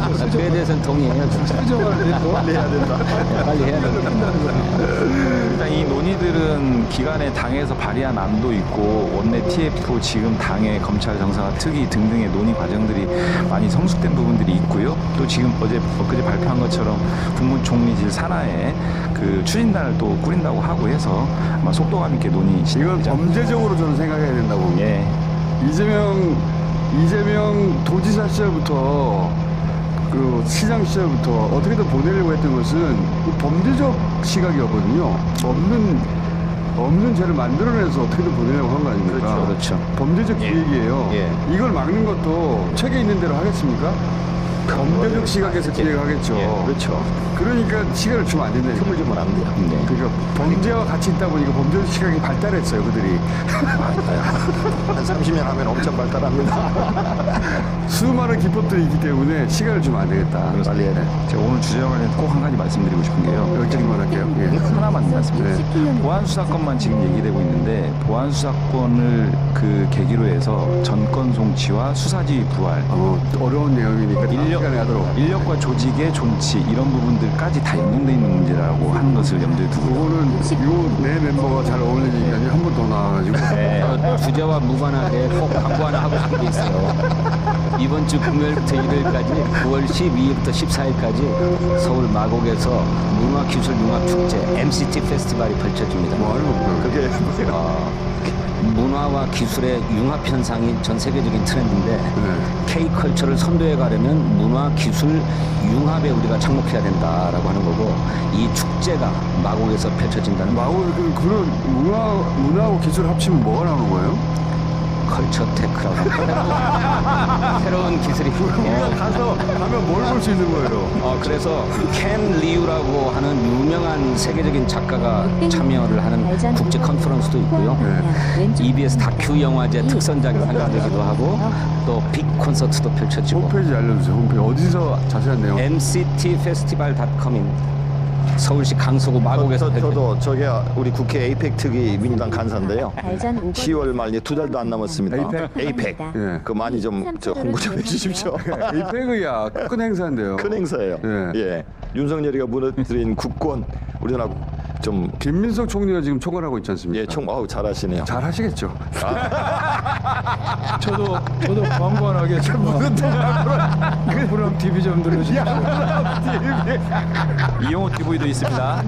그에 대해서는 동의해요. 빨리 해야 된다. 빨리 해야 된다. 일단 이 논의들은 기간에 당에서 발의한 안도 있고 원내 TF 지금 당의 검찰 정상화 특위 등등의 논의 과정들이 많이 성숙된 부분들이 있고요. 또 지금 엊그제 발표한 것처럼 국무총리실 산하에 그 추진단을 또 꾸린다고 하고 해서 아마 속도감 있게 논의 이건 진행되지 않을까. 범죄적으로 저는 생각해야 된다고 봅니다. 예. 이재명 도지사 시절부터 그 시장 시절부터 어떻게든 보내려고 했던 것은 범죄적 시각이었거든요. 없는 죄를 만들어내서 어떻게든 보내려고 한 거 아닙니까? 그렇죠. 범죄적 기획이에요. 예. 이걸 막는 것도 책에 있는 대로 하겠습니까? 범죄적 시각에서 기획하겠죠. 예, 그렇죠. 그러니까 시간을 주면 안 된다. 틈을 주면 안 돼요. 네. 그러니까 범죄와 같이 있다 보니까 범죄적 시각이 발달했어요, 그들이. 한 30년 하면 엄청 발달합니다. 수많은 기법들이 있기 때문에 시간을 주면 안 되겠다. 빨리 해야 돼. 제가 오늘 주제와 관련 꼭 한 가지 말씀드리고 싶은 게요. 여기까지만 할게요. 예. 하나만 말씀드려요. 네. 보안 수사권만 지금 얘기되고 있는데 보안 수사권을 그 계기로 해서 전권 송치와 수사지휘 부활, 어려운 내용이니까 다음 시간에 하도록. 인력과 조직의 존치 이런 부분들까지 다 연동되어 있는 문제라고 하는 것을 염두에 두고 그거는 요 내 멤버가 잘 어울리니까 한 번 더 나와가지고. 주제와 무관하게 꼭 광고 하나 하고 싶은 게 있어요. 이번 주 금요일부터 일요일까지 9월 12일부터 14일까지 서울 마곡에서 문화기술융합축제 MCT 페스티벌이 펼쳐집니다. 뭐 하는 겁니까? 그게 문화와 기술의 융합 현상이 전 세계적인 트렌드인데 네. K컬처를 선도해 가려면 문화, 기술, 융합에 우리가 착목해야 된다라고 하는 거고 이 축제가 마곡에서 펼쳐진다는 그런 문화하고 기술 합치면 뭐가 나오는 거예요? 컬처 테크라고 합니다. 새로운 기술이 우리가 가면 뭘 볼 수 있는 거예요? 그래서 켄 리우라고 하는 유명한 세계적인 작가가 참여를 하는 국제 컨퍼런스도 있고요. EBS 다큐 영화제 특선작이 상영되기도 하고 또 빅 콘서트도 펼쳐지고 홈페이지 알려주세요. 홈페이지 어디서 자세한 내용? mctfestival.com입니다. 서울시 강서구 마곡에서 저도 저게 우리 국회 에이펙 특위 민주당 간사인데요. 10월 말 이제 2달도 안 남았습니다. 에이펙. 예. 그 많이 좀 홍보 좀 해주십시오. 에이펙이야 큰 행사인데요. 큰 행사예요. 예. 예. 윤석열이가 무너뜨린 국권 우리나라 좀 김민석 총리가 지금 총괄하고 있지 않습니까? 예, 잘하시네요. 잘 하시겠죠. 저도 광고 하나 하겠습니다. 그럼 TV 좀 들려주세요. 이용호 TV도 있습니다.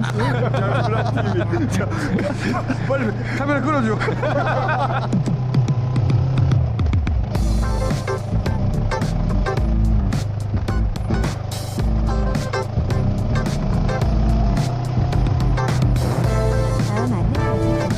빨리 카메라 끌어줘. 다음 안내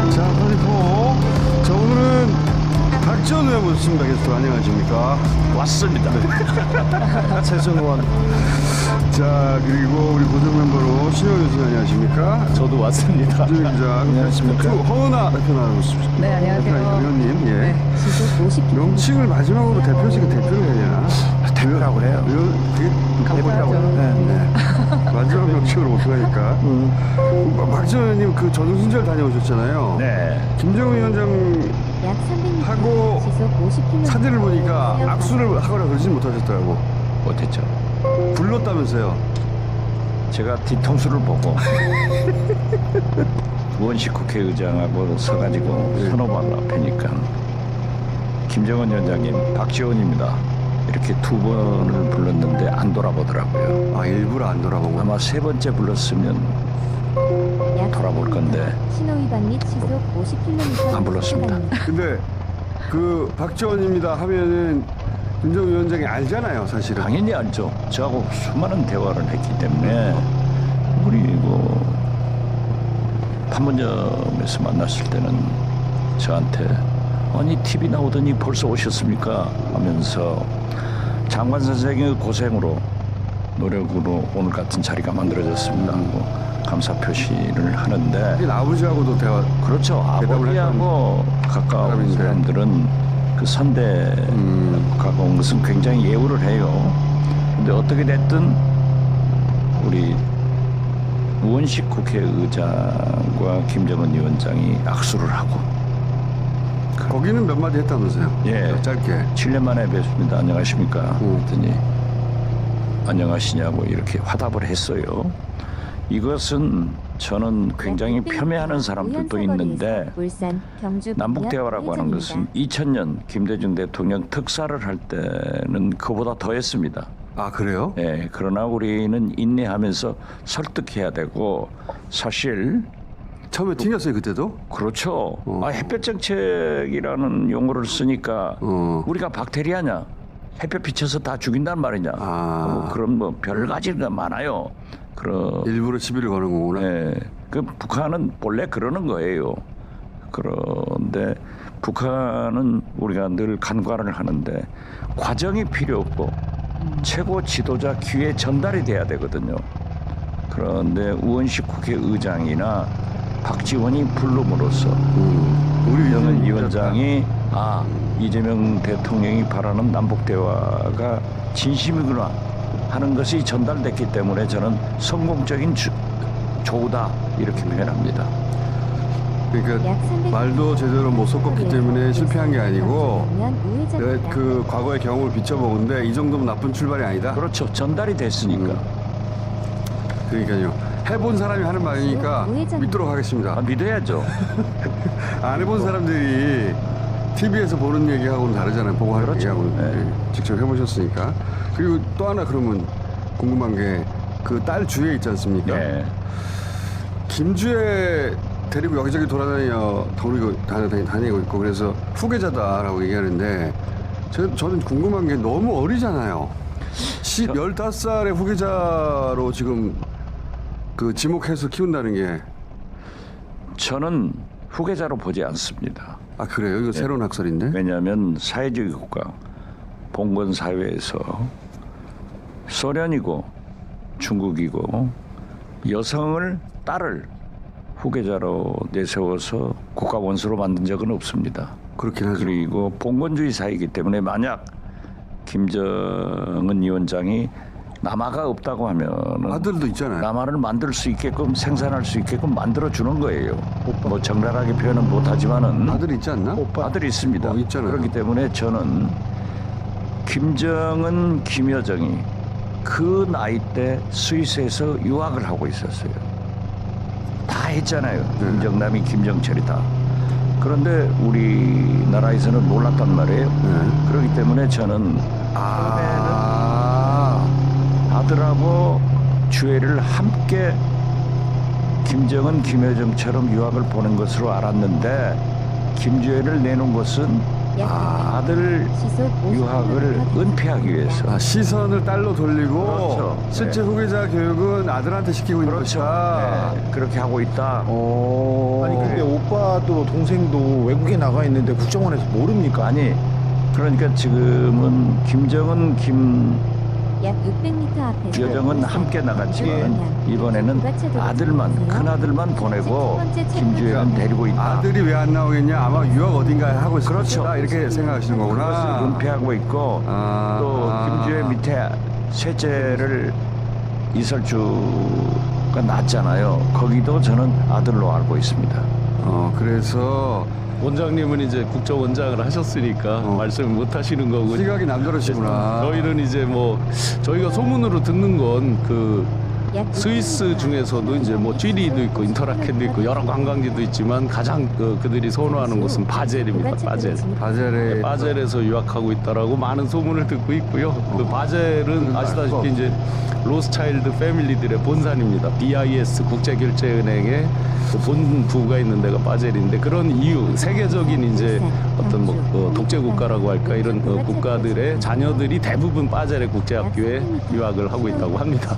자, 빨리 자, 오늘은 박지원 의원 모셨습니다. 게스트 안녕하십니까? 왔습니다. 최선 의원. 자, 그리고 우리 고정 멤버로 신영 교수 안녕하십니까? 저도 왔습니다. 김준일 기자. 안녕하십니까? 허은아 대표 나오셨습니다. 네, 안녕하세요. 의원님, 예. 네. 시속 50km 명칭을 마지막으로 대표직은 대표를 해야 되나? 대표라고 해요. 대표라고 해요. 네. 마지막 명칭으로 못하니까. 박지원 의원님 그 전순절 다녀오셨잖아요. 네. 김정은 위원장 약 300m 하고 시속 50km 사진을 보니까 악수를 하거나 그러진 못하셨더라고. 못했죠. 불렀다면서요. 제가 뒤통수를 보고 원식 국회의장하고 서가지고 선호받을 앞에니까 김정은 위원장님 박지원입니다 이렇게 두 번을 불렀는데 안 돌아보더라고요. 아, 일부러 안 돌아본 거. 아마 세 번째 불렀으면 약 돌아볼 건데. 신호위반 및 시속 50km 안 불렀습니다. 근데 그 박지원입니다 하면은 김정은 위원장이 알잖아요, 사실은. 당연히 알죠. 저하고 수많은 대화를 했기 때문에 우리 판문점에서 만났을 때는 저한테 아니 TV 나오더니 벌써 오셨습니까? 하면서 장관 선생의 고생으로 노력으로 오늘 같은 자리가 만들어졌습니다 하고 감사 표시를 하는데 아버지하고도 대화. 그렇죠. 대답을 아버지하고 가까운 사람인데. 사람들은 그 선대 가까운 것은 굉장히 예우를 해요. 근데 어떻게 됐든 우리 우원식 국회의장과 김정은 위원장이 악수를 하고 거기는 몇 마디 했다면서요? 예. 짧게. 7년 만에 뵙습니다. 안녕하십니까? 했더니 안녕하시냐고 이렇게 화답을 했어요. 이것은 저는 굉장히 폄훼하는 사람들도 있는데 남북대화라고 하는 것은 2000년 김대중 대통령 특사를 할 때는 그보다 더했습니다. 아, 그래요? 예, 그러나 우리는 인내하면서 설득해야 되고 사실 처음에 튕겼어요, 그때도? 그렇죠. 햇볕 정책이라는 용어를 쓰니까 우리가 박테리아냐? 햇볕 비쳐서 다 죽인단 말이냐? 그런 뭐 별 가지가 많아요. 일부러 시비를 거는 거구나. 예, 그 북한은 본래 그러는 거예요. 그런데 북한은 우리가 늘 간과를 하는데 과정이 필요 없고 최고 지도자 귀에 전달이 돼야 되거든요. 그런데 우원식 국회의장이나 박지원이 부름으로써 김정은 위원장이 이재명 대통령이 바라는 남북 대화가 진심이구나 하는 것이 전달됐기 때문에 저는 성공적인 조우다 이렇게 표현합니다. 그러니까 말도 제대로 못 섞었기 때문에 실패한 게 아니고 내가 그 과거의 경험을 비춰보는데 이 정도면 나쁜 출발이 아니다. 그렇죠. 전달이 됐으니까. 그러니까요. 해본 사람이 하는 말이니까 믿도록 하겠습니다. 믿어야죠. 안 해본 사람들이 TV에서 보는 얘기하고는 다르잖아요. 보고 하는 그렇죠. 얘기하고는. 네. 직접 해보셨으니까. 그리고 또 하나 그러면 궁금한 게 그 딸 주에 있지 않습니까? 네. 김주혜 데리고 여기저기 다니고 있고 그래서 후계자다라고 얘기하는데 저는 궁금한 게 너무 어리잖아요. 15살의 후계자로 지금 그 지목해서 키운다는 게. 저는 후계자로 보지 않습니다. 아, 그래요? 이거 새로운 학설인데? 왜냐하면 사회주의 국가 봉건 사회에서 소련이고 중국이고 여성을 딸을 후계자로 내세워서 국가 원수로 만든 적은 없습니다. 그렇긴 하죠. 그리고 봉건주의 사회이기 때문에 만약 김정은 위원장이 남아가 없다고 하면 아들도 있잖아요. 남아를 만들 수 있게끔 생산할 수 있게끔 만들어 주는 거예요. 뭐 정갈하게 표현은 못하지만은 아들 있지 않나? 아들이 있습니다. 있잖아요. 그렇기 때문에 저는 김정은, 김여정이 그 나이 때 스위스에서 유학을 하고 있었어요. 다 했잖아요. 김정남이, 김정철이 다. 그런데 우리나라에서는 몰랐단 말이에요. 그렇기 때문에 저는 아들하고 주애를 함께 김정은, 김여정처럼 유학을 보낸 것으로 알았는데 김주애를 내놓은 것은 아들 유학을 은폐하기 위해서. 시선을 딸로 돌리고 그렇죠. 실제 후계자 교육은 아들한테 시키고 있는 그렇죠. 것이다. 네, 그렇게 하고 있다. 아니 근데 오빠도 동생도 외국에 나가 있는데 국정원에서 모릅니까? 아니 그러니까 지금은 김정은, 약 600m 앞에서 여정은 함께 나갔지만 이번에는 아들만, 큰아들만 보내고 김주애는 데리고 있다. 아들이 왜 안 나오겠냐? 아마 유학 어딘가에 하고 있을 그렇죠. 것이다. 이렇게 생각하시는 그것을 거구나. 은폐하고 있고 또 김주애 밑에 셋째를 이설주가 낳았잖아요. 거기도 저는 아들로 알고 있습니다. 그래서 원장님은 이제 국정원장을 하셨으니까 말씀을 못 하시는 거고 시각이 남다르시구나. 저희는 이제 뭐 저희가 소문으로 듣는 건 그 스위스 중에서도 이제 뭐 쥐리도 있고 인터라켄도 있고 여러 관광지도 있지만 가장 그들이 선호하는 곳은 바젤입니다. 바젤. 바젤에 바젤에서 유학하고 있다라고 많은 소문을 듣고 있고요. 그 바젤은 아시다시피 이제 로스차일드 패밀리들의 본산입니다. BIS 국제결제은행의 그 본부가 있는 데가 바젤인데 그런 이유 세계적인 이제 어떤 뭐 독재 국가라고 할까 이런 국가들의 자녀들이 대부분 바젤의 국제학교에 유학을 하고 있다고 합니다.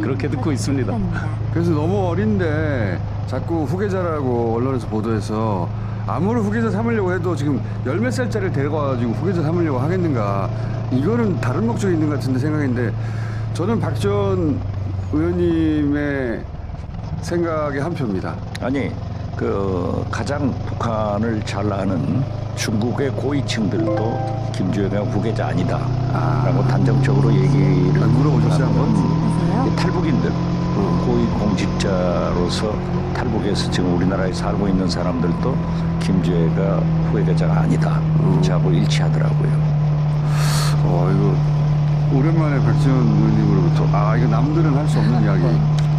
그렇게 듣고 있습니다. 그래서 너무 어린데 자꾸 후계자라고 언론에서 보도해서 아무리 후계자 삼으려고 해도 지금 열 몇 살짜리를 데려가가지고 후계자 삼으려고 하겠는가, 이거는 다른 목적이 있는 것 같은데 생각인데, 저는 박 전 의원님의 생각에 한 표입니다. 아니 그 가장 북한을 잘 아는 중국의 고위층들도 김주혁의 후계자 아니다라고 단정적으로 얘기를 물어보셨어요 한번? 하세요. 탈북인들 고위 공직자로서 탈북해서 지금 우리나라에 살고 있는 사람들도 김주애가 후계자가 아니다 자고 일치하더라고요. 이거 오랜만에 박지원 의원님으로부터 이거 남들은 할 수 없는 이야기.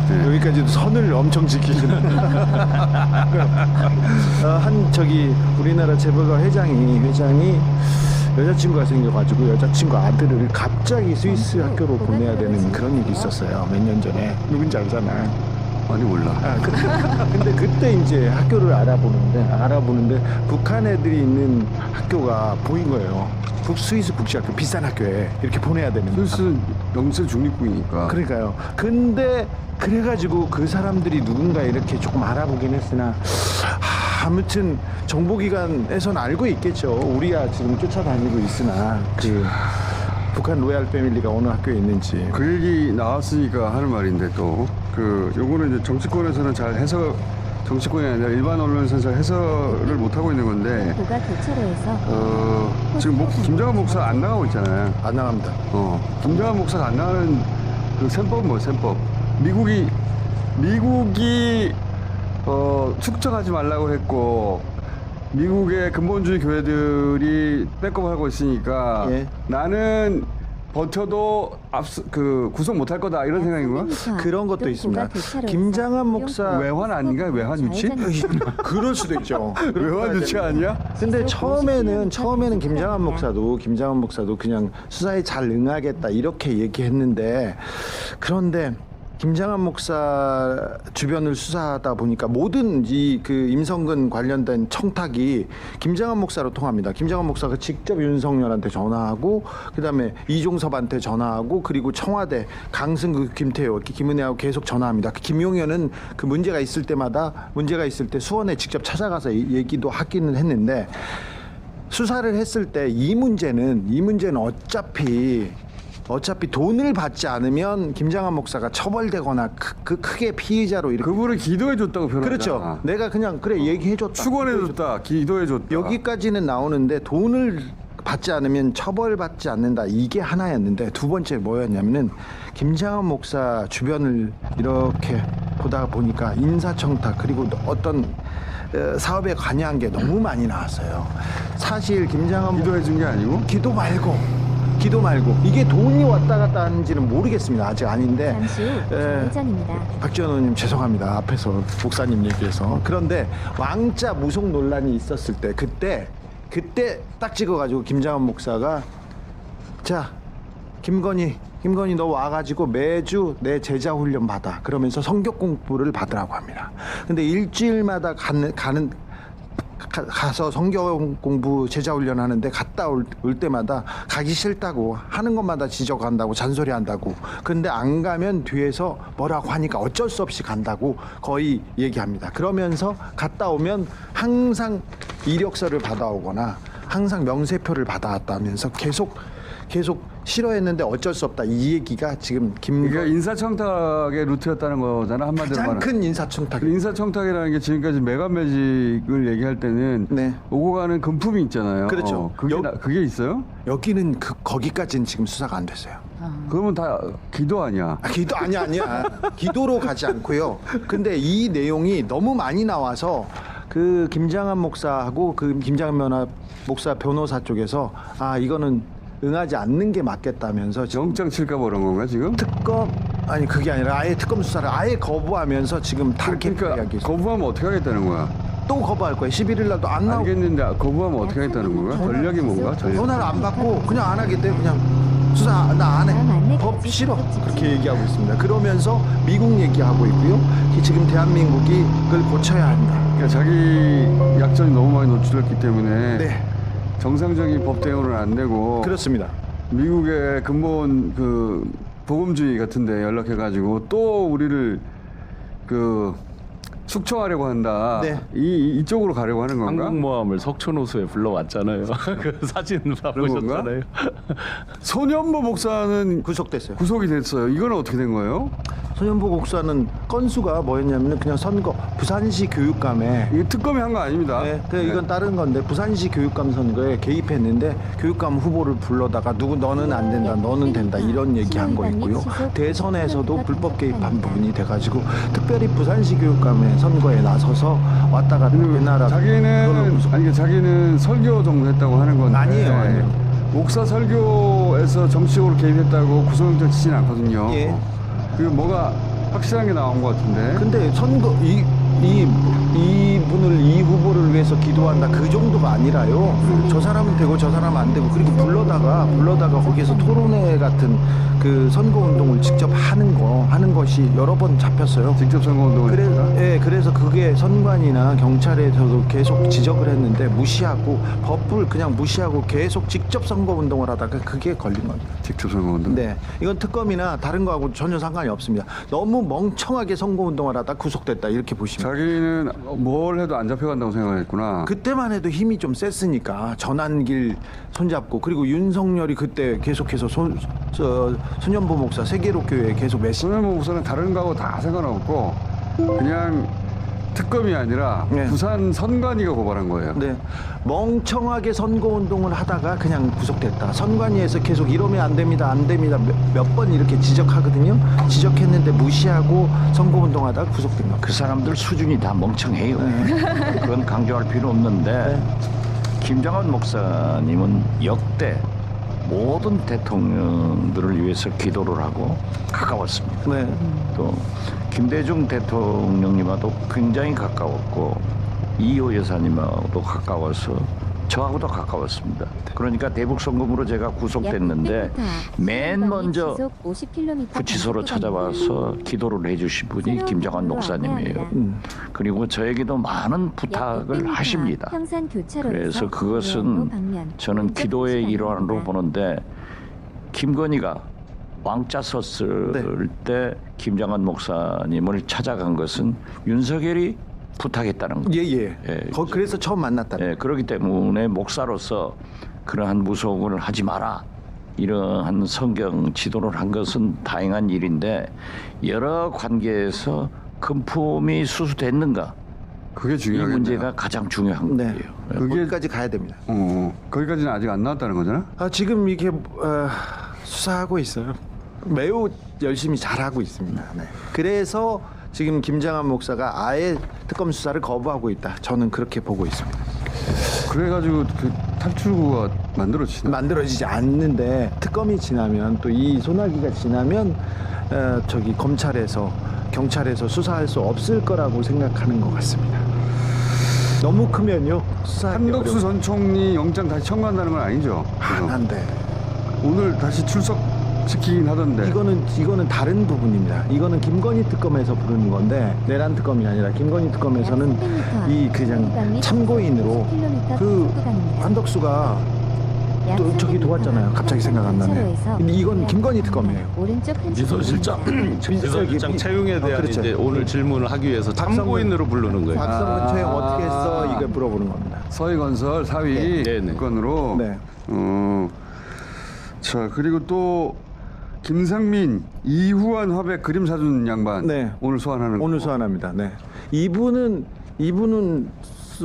네. 여기까지도 선을 엄청 지키시는. 우리나라 재벌가 회장이 여자친구가 생겨가지고 여자친구 아들을 갑자기 스위스 학교로 보내야 되는 그런 일이 있었어요. 몇 년 전에. 누군지 알잖아. 아니 몰라. 근데 그때 이제 학교를 알아보는데 북한 애들이 있는 학교가 보인 거예요. 스위스 국제학교 비싼 학교에 이렇게 보내야 되는. 스위스는 영세 중립국이니까. 그러니까요. 근데 그래가지고 그 사람들이 누군가 이렇게 조금 알아보긴 했으나 아무튼 정보기관에서는 알고 있겠죠. 우리야 지금 쫓아다니고 있으나 그 북한 로얄 패밀리가 어느 학교에 있는지. 그 얘기 나왔으니까 하는 말인데 또 요거는 이제 정치권에서는 잘 정치권이 아니라 일반 언론에서는 잘 해설을 못 하고 있는 건데, 도가 교체로 해서 지금 김정한 목사 안 나가고 있잖아요. 안 나갑니다. 김정한 목사가 안 나가는 그 셈법은 뭐예요? 셈법. 미국이 축적하지 말라고 했고, 미국의 근본주의 교회들이 백업을 하고 있으니까 예. 나는 버텨도 구속 못할 거다 이런 생각인 거야? 그런 것도 있습니다. 김장한 목사 외환 아닌가? 외환 유치? 그럴 수도 있죠. 외환 유치 아니야? 근데 처음에는 김장한 목사도 그냥 수사에 잘 응하겠다 이렇게 얘기했는데, 그런데 김장한 목사 주변을 수사하다 보니까 모든 그 임성근 관련된 청탁이 김장한 목사로 통합니다. 김장한 목사가 직접 윤석열한테 전화하고, 그다음에 이종섭한테 전화하고, 그리고 청와대 강승구, 김태호, 김은혜하고 계속 전화합니다. 김용현은 그 문제가 있을 때 수원에 직접 찾아가서 얘기도 하기는 했는데, 수사를 했을 때 이 문제는 어차피 돈을 받지 않으면 김장한 목사가 처벌되거나 크게 피의자로 이렇게. 그분을 기도해줬다고 표현하잖아. 그렇죠. 내가 그냥 그래 얘기해줬다. 축원해줬다. 기도해줬다. 여기까지는 나오는데 돈을 받지 않으면 처벌받지 않는다. 이게 하나였는데, 두 번째 뭐였냐면은 김장한 목사 주변을 이렇게 보다가 보니까 인사청탁 그리고 어떤 사업에 관여한 게 너무 많이 나왔어요. 사실 김장한 기도해준 게 아니고? 기도 말고 이게 돈이 왔다 갔다 하는지는 모르겠습니다. 아직 아닌데. 잠시 후 좌회전입니다. 박지원 의원님 죄송합니다. 앞에서 목사님 얘기해서. 그런데 왕자 무속 논란이 있었을 때 그때 딱 찍어가지고 김장한 목사가, 자 김건희 너 와가지고 매주 내 제자 훈련 받아, 그러면서 성경 공부를 받으라고 합니다. 근데 일주일마다 가서 성경 공부 제자 훈련 하는데 갔다 올 때마다 가기 싫다고 하는 것마다 지적한다고 잔소리한다고. 근데 안 가면 뒤에서 뭐라고 하니까 어쩔 수 없이 간다고 거의 얘기합니다. 그러면서 갔다 오면 항상 이력서를 받아오거나 항상 명세표를 받아왔다면서 계속 싫어했는데 어쩔 수 없다, 이 얘기가 지금 그러니까 인사청탁의 루트였다는 거잖아, 한마디로 가장 말하면. 큰 인사청탁. 인사청탁이라는 게 지금까지 메가매직을 얘기할 때는 네. 오고 가는 금품이 있잖아요. 그렇죠. 그게 있어요? 여기는 거기까지는 지금 수사가 안 됐어요. 그러면 다 기도 아니야? 기도 아니야. 기도로 가지 않고요. 근데 이 내용이 너무 많이 나와서 그 김장한 목사하고 그 김장면 목사 변호사 쪽에서 이거는 응하지 않는 게 맞겠다면서 영장 칠까 봐 그런 건가 지금? 그게 아니라 아예 특검 수사를 아예 거부하면서 지금 다 그러니까 거부하면 어떻게 하겠다는 거야? 또 거부할 거예요. 11일 날도 안 나오고. 알겠는데 거부하면 어떻게 하겠다는 건가? 전략이 뭔가? 전화를 안 받고 그냥 안 하겠대. 그냥 수사 나 안 해. 법 싫어. 그렇게 얘기하고 있습니다. 그러면서 미국 얘기하고 있고요. 지금 대한민국이 그걸 고쳐야 한다. 그러니까 자기 약점이 너무 많이 노출됐기 때문에 네. 정상적인 법 대응은 안 되고, 그렇습니다. 미국의 근본 보금주의 같은데 연락해가지고 또 우리를 그 숙청하려고 한다. 네. 이쪽으로 가려고 하는 건가? 한국모함을 석촌호수에 불러왔잖아요. 그 사진 보셨잖아요. 손현보 목사는 구속됐어요. 구속이 됐어요. 이건 어떻게 된 거예요? 손현보 목사는 건수가 뭐였냐면 그냥 선거 부산시 교육감에 이게 특검이 한 거 아닙니다. 네, 이건 다른 건데 부산시 교육감 선거에 개입했는데 교육감 후보를 불러다가 누구 너는 안 된다, 너는 된다 이런 얘기한 거 있고요. 대선에서도 불법 개입한 부분이 돼가지고 특별히 부산시 교육감의 선거에 나서서 왔다 갔다 우리나라 자기는 설교 정도 했다고 하는 건데 아니에요. 목사 설교에서 정치적으로 개입했다고 구속영장 치진 않거든요. 예. 그리고 뭐가 확실한 게 나온 것 같은데. 근데 선거 이분을 이 후보를 위해서 기도한다 그 정도가 아니라요. 저 사람은 되고 저 사람은 안 되고 그리고 불러다가 거기에서 토론회 같은 그 선거 운동을 직접 하는 것이 여러 번 잡혔어요. 직접 선거 운동을. 그래서 그게 선관이나 경찰에서도 계속 지적을 했는데 무시하고 법을 그냥 무시하고 계속 직접 선거 운동을 하다가 그게 걸린 겁니다. 직접 선거 운동. 네, 이건 특검이나 다른 거하고 전혀 상관이 없습니다. 너무 멍청하게 선거 운동을 하다 구속됐다 이렇게 보시면. 자기는 뭘 해도 안 잡혀간다고 생각했구나. 그때만 해도 힘이 좀 셌으니까 전환길 손잡고 그리고 윤석열이 그때 계속해서 손현보 목사 세계로교회 계속 손현보 목사는 다른 거하고 다 상관없고 그냥 특검이 아니라 네. 부산 선관위가 고발한 거예요. 네, 멍청하게 선거 운동을 하다가 그냥 구속됐다. 선관위에서 계속 이러면 안 됩니다, 안 됩니다 몇 번 이렇게 지적하거든요. 지적했는데 무시하고 선거 운동하다가 구속된 겁니다. 그 사람들 수준이 다 멍청해요. 그건 강조할 필요 없는데 김장원 목사님은 역대 모든 대통령들을 위해서 기도를 하고 가까웠습니다. 네. 또 김대중 대통령님하고도 굉장히 가까웠고 이호 여사님하고도 가까워서 저하고도 가까웠습니다. 그러니까 대북 송금으로 제가 구속됐는데 맨 먼저 구치소로 찾아와서 기도를 해주신 분이 김장원 목사님이에요. 그리고 저에게도 많은 부탁을 하십니다. 그래서 그것은 저는 기도의 일환으로 보는데 김건희가 왕자 섰을 때 김장원 목사님을 찾아간 것은 윤석열이 부탁했다는 거죠. 예. 그래서 처음 만났다. 그렇기 때문에 목사로서 그러한 무속을 하지 마라. 이러한 성경 지도를 한 것은 다행한 일인데 여러 관계에서 금품이 수수됐는가? 그게 이 중요하겠네요. 문제가 가장 중요한 네. 거예요. 거기까지 가야 됩니다. 거기까지는 아직 안 나왔다는 거잖아. 지금 이게 수사하고 있어요. 매우 열심히 잘하고 있습니다. 네. 그래서 지금 김장한 목사가 아예 특검 수사를 거부하고 있다. 저는 그렇게 보고 있습니다. 그래가지고 그 탈출구가 만들어지지 않는데 특검이 지나면 또 이 소나기가 지나면 저기 검찰에서 경찰에서 수사할 수 없을 거라고 생각하는 것 같습니다. 너무 크면요. 한덕수 전 총리 영장 다시 청구한다는 건 아니죠? 안 돼. 오늘 다시 출석시키긴 하던데. 이거는 다른 부분입니다. 이거는 김건희 특검에서 부르는 건데 내란 특검이 아니라 김건희 특검에서는 이 그냥 참고인으로 그 한덕수가 또 저기 도왔잖아요. 갑자기 생각 안 나네. 근데 이건 김건희 특검이에요. 비서실장 채용에 대한 그렇죠. 이제 오늘 질문을 하기 위해서 참고인으로 부르는 거예요. 박성근 채용 어떻게 했어? 이걸 물어보는 겁니다. 서희건설 사위 건으로. 네. 자, 그리고 또 김상민 이후한 화백 그림 사준 양반. 네. 오늘 소환하는 오늘 거. 소환합니다. 네. 이분은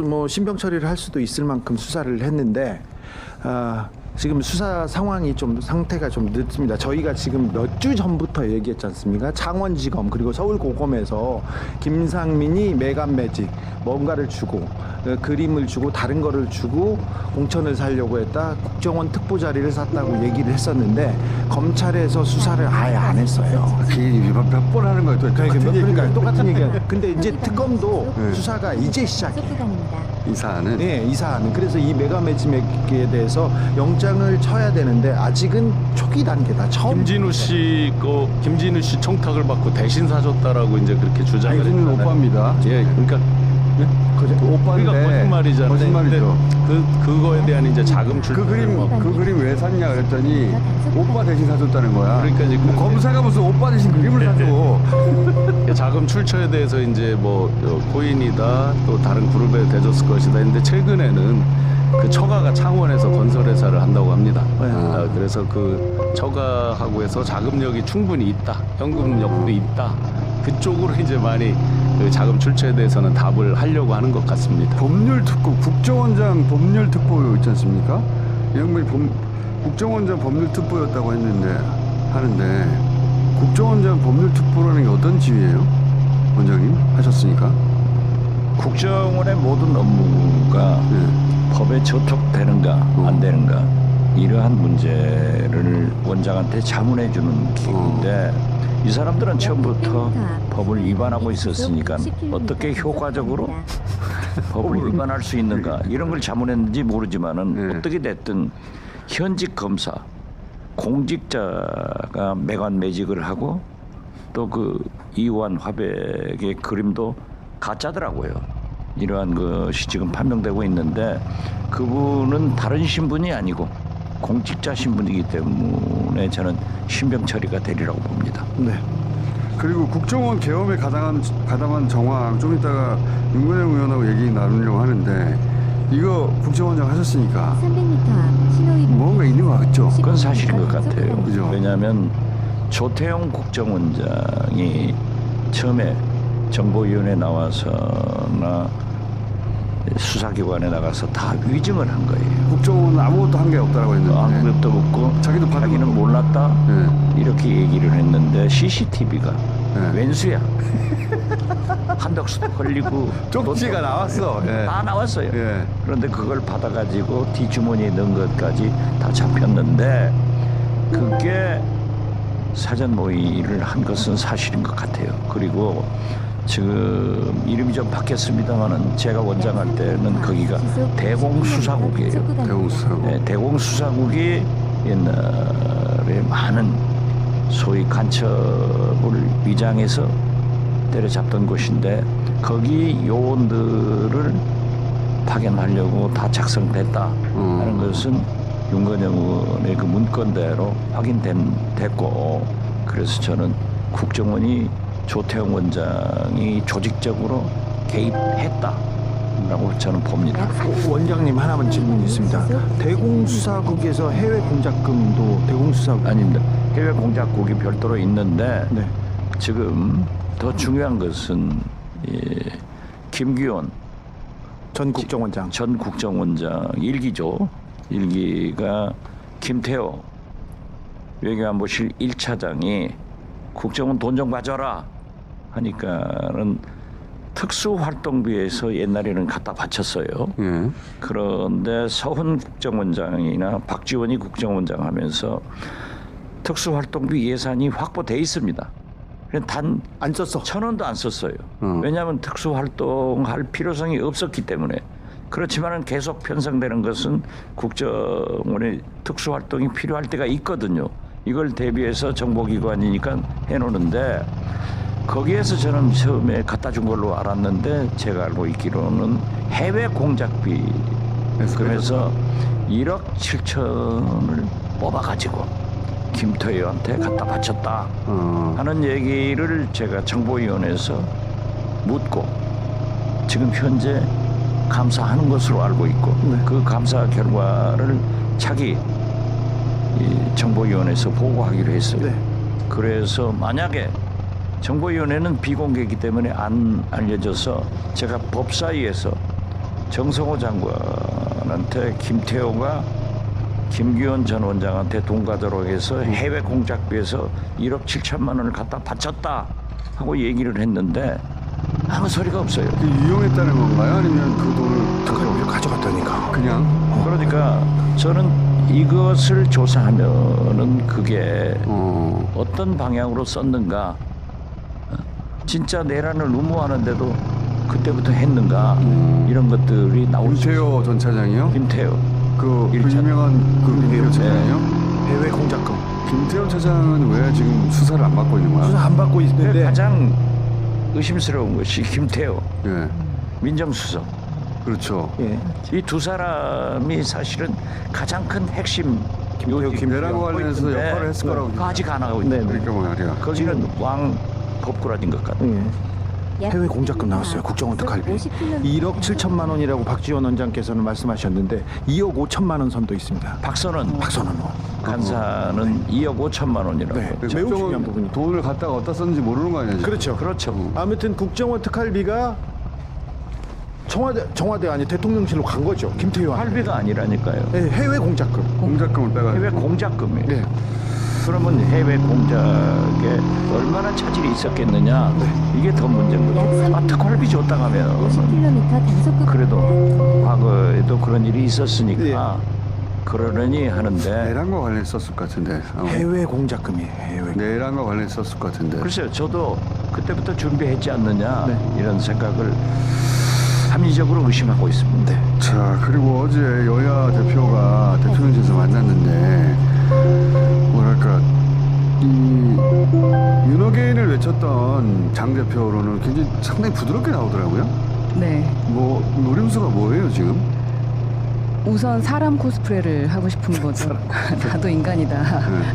뭐 신병 처리를 할 수도 있을 만큼 수사를 했는데 지금 수사 상황이 좀 상태가 좀 늦습니다. 저희가 지금 몇 주 전부터 얘기했지 않습니까? 창원지검 그리고 서울고검에서 김상민이 매간 매직 뭔가를 주고 그림을 주고 다른 거를 주고 공천을 살려고 했다. 국정원 특보 자리를 샀다고 얘기를 했었는데 검찰에서 수사를 아예 안 했어요. 몇 번 하는 거예요. 그러니까 똑같은 얘기야. 근데 이제 특검도 수사가 이제 시작이에요. 이 사안은. 네, 이 사안은. 그래서 이 메가 매치맥에 대해서 영장을 쳐야 되는데 아직은 초기 단계다. 처음. 김진우 씨 청탁을 받고 대신 사줬다라고 이제 그렇게 주장을 당신은 했잖아요. 오빠입니다. 예, 그러니까 오빠인데 그러니까 거짓말이잖아요. 거짓말이죠. 근데 그거에 대한 이제 자금 출처. 그 그림 왜 샀냐 그랬더니 오빠 대신 사줬다는 거야. 그러니까 이제 그- 검사가 무슨 오빠 대신 그림을 사줘. 자금 출처에 대해서 이제 뭐 코인이다 또 다른 그룹에 대줬을 것이다 했는데 최근에는 그 처가가 창원에서 건설회사를 한다고 합니다. 그래서 그 처가하고 해서 자금력이 충분히 있다, 현금력도 있다. 그쪽으로 이제 많이 그 자금 출처에 대해서는 답을 하려고 하는 것 같습니다. 법률특보 국정원장 법률특보 있지 않습니까? 이 양반이 국정원장 법률특보였다고 하는데 국정원장 법률특보라는 게 어떤 지위예요? 원장님 하셨으니까. 국정원의 모든 업무가 네. 법에 저촉되는가 안 되는가 이러한 문제를 원장한테 자문해 주는 기구인데 이 사람들은 처음부터 법을 위반하고 있었으니까 어떻게 효과적으로 법을 위반할 수 있는가 이런 걸 자문했는지 모르지만은 네. 어떻게 됐든 현직 검사 공직자가 매관매직을 하고 또 그 이완 화백의 그림도 가짜더라고요. 이러한 것이 지금 판명되고 있는데 그분은 다른 신분이 아니고 공직자 신분이기 때문에 저는 신병 처리가 되리라고 봅니다. 네. 그리고 국정원 계엄에 가담한 정황 좀 이따가 윤건영 의원하고 얘기 나누려고 하는데 이거 국정원장 하셨으니까 300m 앞 신호위반. 뭔가 있는 것 같죠? 그건 사실인 것 같아요. 그죠? 왜냐하면 조태용 국정원장이 처음에 정보위원회 나와서나 수사기관에 나가서 다 위증을 한 거예요. 국정원은 아무것도 한 게 없다라고 했는데 아무것도 없고 자기도 받은 자기는 것도 몰랐다 네. 이렇게 얘기를 했는데 CCTV가 네. 왼수야. 한덕수도 걸리고 쪽지가 나왔어. 예. 다 나왔어요. 예. 그런데 그걸 받아가지고 뒷주머니에 넣은 것까지 다 잡혔는데 그게 사전 모의를 한 것은 사실인 것 같아요. 그리고 지금 이름이 좀 바뀌었습니다만은 제가 원장할 때는 거기가 대공수사국이에요. 대공수사국. 네, 대공수사국이 옛날에 많은 소위 간첩을 위장해서 때려잡던 곳인데 거기 요원들을 파견하려고 다 작성됐다 하는 것은 윤건영 의원의 그 문건대로 확인됐고 그래서 저는 국정원이 조태용 원장이 조직적으로 개입했다라고 저는 봅니다. 원장님 하나만 질문이 있습니다. 대공수사국에서 해외 공작금도 대공수사국 아닙니다. 해외 공작국이 별도로 있는데 네. 지금 더 중요한 것은 김기현 전 국정원장. 전 국정원장 일기죠. 일기가 김태호 외교안보실 1차장이 국정원 돈 좀 가져라 하니까는 특수활동비에서 옛날에는 갖다 바쳤어요. 예. 그런데 서훈 국정원장이나 박지원이 국정원장 하면서 특수활동비 예산이 확보돼 있습니다. 단 안 썼어. 1,000원도 안 썼어요. 왜냐하면 특수활동할 필요성이 없었기 때문에. 그렇지만은 계속 편성되는 것은 국정원의 특수활동이 필요할 때가 있거든요. 이걸 대비해서 정보기관이니까 해놓는데 거기에서 저는 처음에 갖다 준 걸로 알았는데 제가 알고 있기로는 해외 공작비 그래서 1억 7천을 뽑아가지고 김태효한테 갖다 바쳤다 하는 얘기를 제가 정보위원회에서 묻고 지금 현재 감사하는 것으로 알고 있고 그 감사 결과를 차기 정보위원회에서 보고하기로 했어요. 네. 그래서 만약에 정보위원회는 비공개이기 때문에 안 알려져서 제가 법사위에서 정성호 장관한테 김태호가 김기현 전 원장한테 돈 가도록 해서 해외 공작비에서 1억 7천만 원을 갖다 바쳤다 하고 얘기를 했는데 아무 소리가 없어요. 이용했다는 건가요? 아니면 그 돈을 그걸 가져갔다니까. 그냥? 그러니까 저는 이것을 조사하면은 그게 어떤 방향으로 썼는가 진짜 내란을 의무하는데도 그때부터 했는가 이런 것들이 나올 수 있어요. 김태호 전 차장이요? 김태호 그 일차. 유명한 그 김태호 차장이요? 해외 공작금. 김태호 차장은 왜 지금 수사를 안 받고 있는 거야? 수사 안 받고 있는데 가장 의심스러운 것이 김태호 예. 민정수석. 그렇죠. 예. 이 두 사람이 사실은 가장 큰 핵심 김대랑과 관련해서 역할을 했을 거라고 그거 아직 안 하고 있네. 그러니까 말이야. 거기는 왕 법꾸라진 것 같아. 예. 해외 공작금 나왔어요. 국정원 특활비 1억 7천만 원이라고 박지원 원장께서는 말씀하셨는데 2억 5천만 원 선도 있습니다. 박선원 박선원 간사는 2억 5천만 원이라고. 네. 그 매우 국정원 중요한 부분이. 돈을 갖다가 어디다 썼는지 모르는 거 아니야? 지금? 그렇죠. 그렇죠. 아무튼 국정원 특활비가 청와대 아니 대통령실로 간 거죠. 김태효 할비가 아니라니까요. 네, 해외 공작금. 공작금을 빼가지고. 해외 공작금이에요. 네. 그러면 해외 공작에 얼마나 차질이 있었겠느냐. 이게 더 문제인 거죠. 아, 특활비 줬다 하면 50km 단속구 그래도 과거에도 그런 일이 있었으니까 그러려니 하는데 내란과 관련했었을 것 같은데. 해외 공작금이에요. 해외. 내란과 관련했었을 것 같은데. 글쎄요, 저도 그때부터 준비했지 않느냐 이런 생각을 합리적으로 의심하고 있습니다. 자, 그리고 어제 여야 대표가 대통령실에서 만났는데 뭐랄까 이 윤호개인을 외쳤던 장 대표로는 굉장히 상당히 부드럽게 나오더라고요. 네. 뭐 노림수가 뭐예요 지금? 우선 사람 코스프레를 하고 싶은 거죠. 나도 인간이다.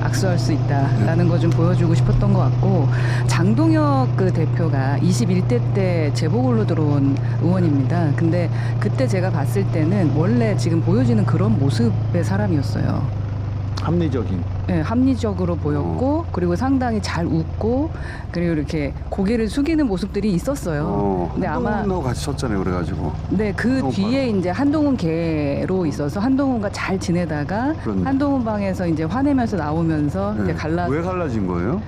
악수할 수 있다라는 거 좀 보여주고 싶었던 것 같고, 장동혁 그 대표가 21대 때 재보궐로 들어온 의원입니다. 근데 그때 제가 봤을 때는 원래 지금 보여지는 그런 모습의 사람이었어요. 합리적인. 네, 합리적으로 보였고, 그리고 상당히 잘 웃고, 그리고 이렇게 고개를 숙이는 모습들이 있었어요. 근데 아마 한동훈하고 같이 섰잖아요, 그래가지고. 네, 그 한동훈 뒤에 이제 한동훈 계로 있어서 한동훈과 잘 지내다가 그렇네. 한동훈 방에서 이제 화내면서 나오면서 이제 왜 갈라진 거예요?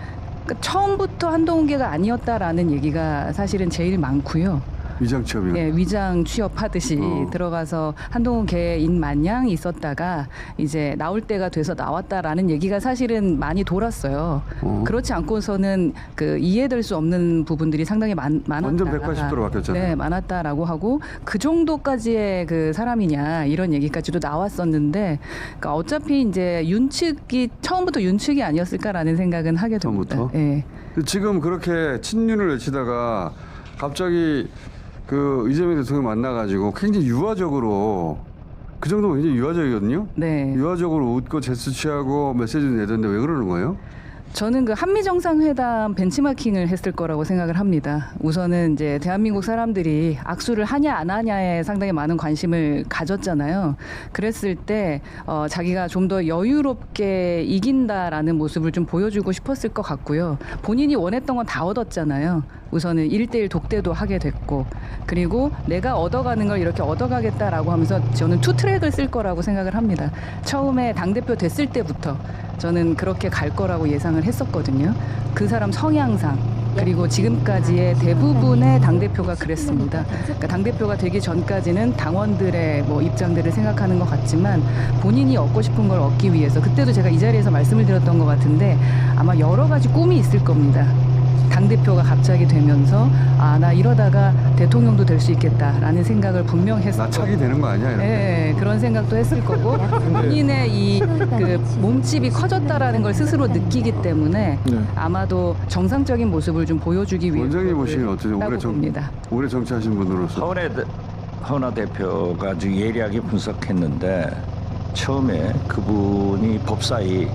그러니까 처음부터 한동훈 계가 아니었다라는 얘기가 사실은 제일 많고요. 위장 취업이요. 예, 위장 취업하듯이 들어가서 한동훈 개인 마냥 있었다가 이제 나올 때가 돼서 나왔다라는 얘기가 사실은 많이 돌았어요. 그렇지 않고서는 그 이해될 수 없는 부분들이 상당히 많았다. 완전 180도로 바뀌었잖아요. 네, 많았다라고 하고 그 정도까지의 그 사람이냐 이런 얘기까지도 나왔었는데, 그러니까 어차피 이제 윤측이 처음부터 윤측이 아니었을까라는 생각은 하게 됩니다. 처음부터? 예. 지금 그렇게 친윤을 외치다가 갑자기 그 이재명 대통령 만나가지고 굉장히 유화적으로, 그 정도면 굉장히 유화적이거든요. 네. 유화적으로 웃고 제스 취하고 메시지를 내던데 왜 그러는 거예요? 저는 그 한미 정상회담 벤치마킹을 했을 거라고 생각을 합니다. 우선은 이제 대한민국 사람들이 악수를 하냐 안 하냐에 상당히 많은 관심을 가졌잖아요. 그랬을 때 자기가 좀 더 여유롭게 이긴다라는 모습을 좀 보여주고 싶었을 것 같고요. 본인이 원했던 건 다 얻었잖아요. 우선은 1대1 독대도 하게 됐고, 그리고 내가 얻어가는 걸 이렇게 얻어가겠다라고 하면서 저는 투 트랙을 쓸 거라고 생각을 합니다. 처음에 당대표 됐을 때부터 저는 그렇게 갈 거라고 예상을 했었거든요. 그 사람 성향상, 그리고 지금까지의 대부분의 당대표가 그랬습니다. 그러니까 당대표가 되기 전까지는 당원들의 뭐 입장들을 생각하는 것 같지만 본인이 얻고 싶은 걸 얻기 위해서, 그때도 제가 이 자리에서 말씀을 드렸던 것 같은데 아마 여러 가지 꿈이 있을 겁니다. 당대표가 갑자기 되면서 나 이러다가 대통령도 될 수 있겠다라는 생각을 분명히 했을 나 차기 되는 거 아니야? 이렇게. 네, 그런 생각도 했을 거고, 본인의 이 그 몸집이 커졌다라는 걸 스스로 느끼기 때문에 아마도 정상적인 모습을 좀 보여주기 위해 원장님 보시면 어떠세요? 봅니다. 오래 정치하신 분으로서. 허은하 대표가 아주 예리하게 분석했는데, 처음에 그분이 법사위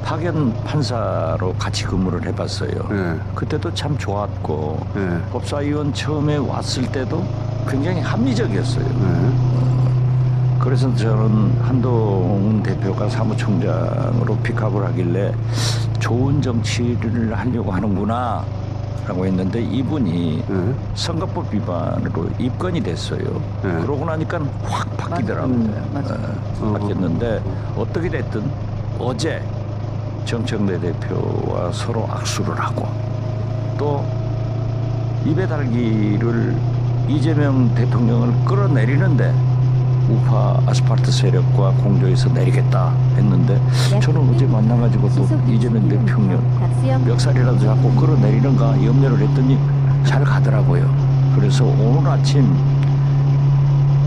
파견 판사로 같이 근무를 해봤어요. 네. 그때도 참 좋았고, 네. 법사위원 처음에 왔을 때도 굉장히 합리적이었어요. 네. 그래서 저는 한동훈 대표가 사무총장으로 픽업을 하길래 좋은 정치를 하려고 하는구나 라고 했는데, 이분이 선거법 위반으로 입건이 됐어요. 그러고 나니까 확 바뀌더라고요. 바뀌었는데 어떻게 됐든 어제 정청래 대표와 서로 악수를 하고, 또 입에 달기를 이재명 대통령을 끌어내리는데 우파 아스팔트 세력과 공조해서 내리겠다 했는데, 저는 어제 만나가지고 또 이재명 대통령 멱살이라도 잡고 끌어내리는가 염려를 했더니 잘 가더라고요. 그래서 오늘 아침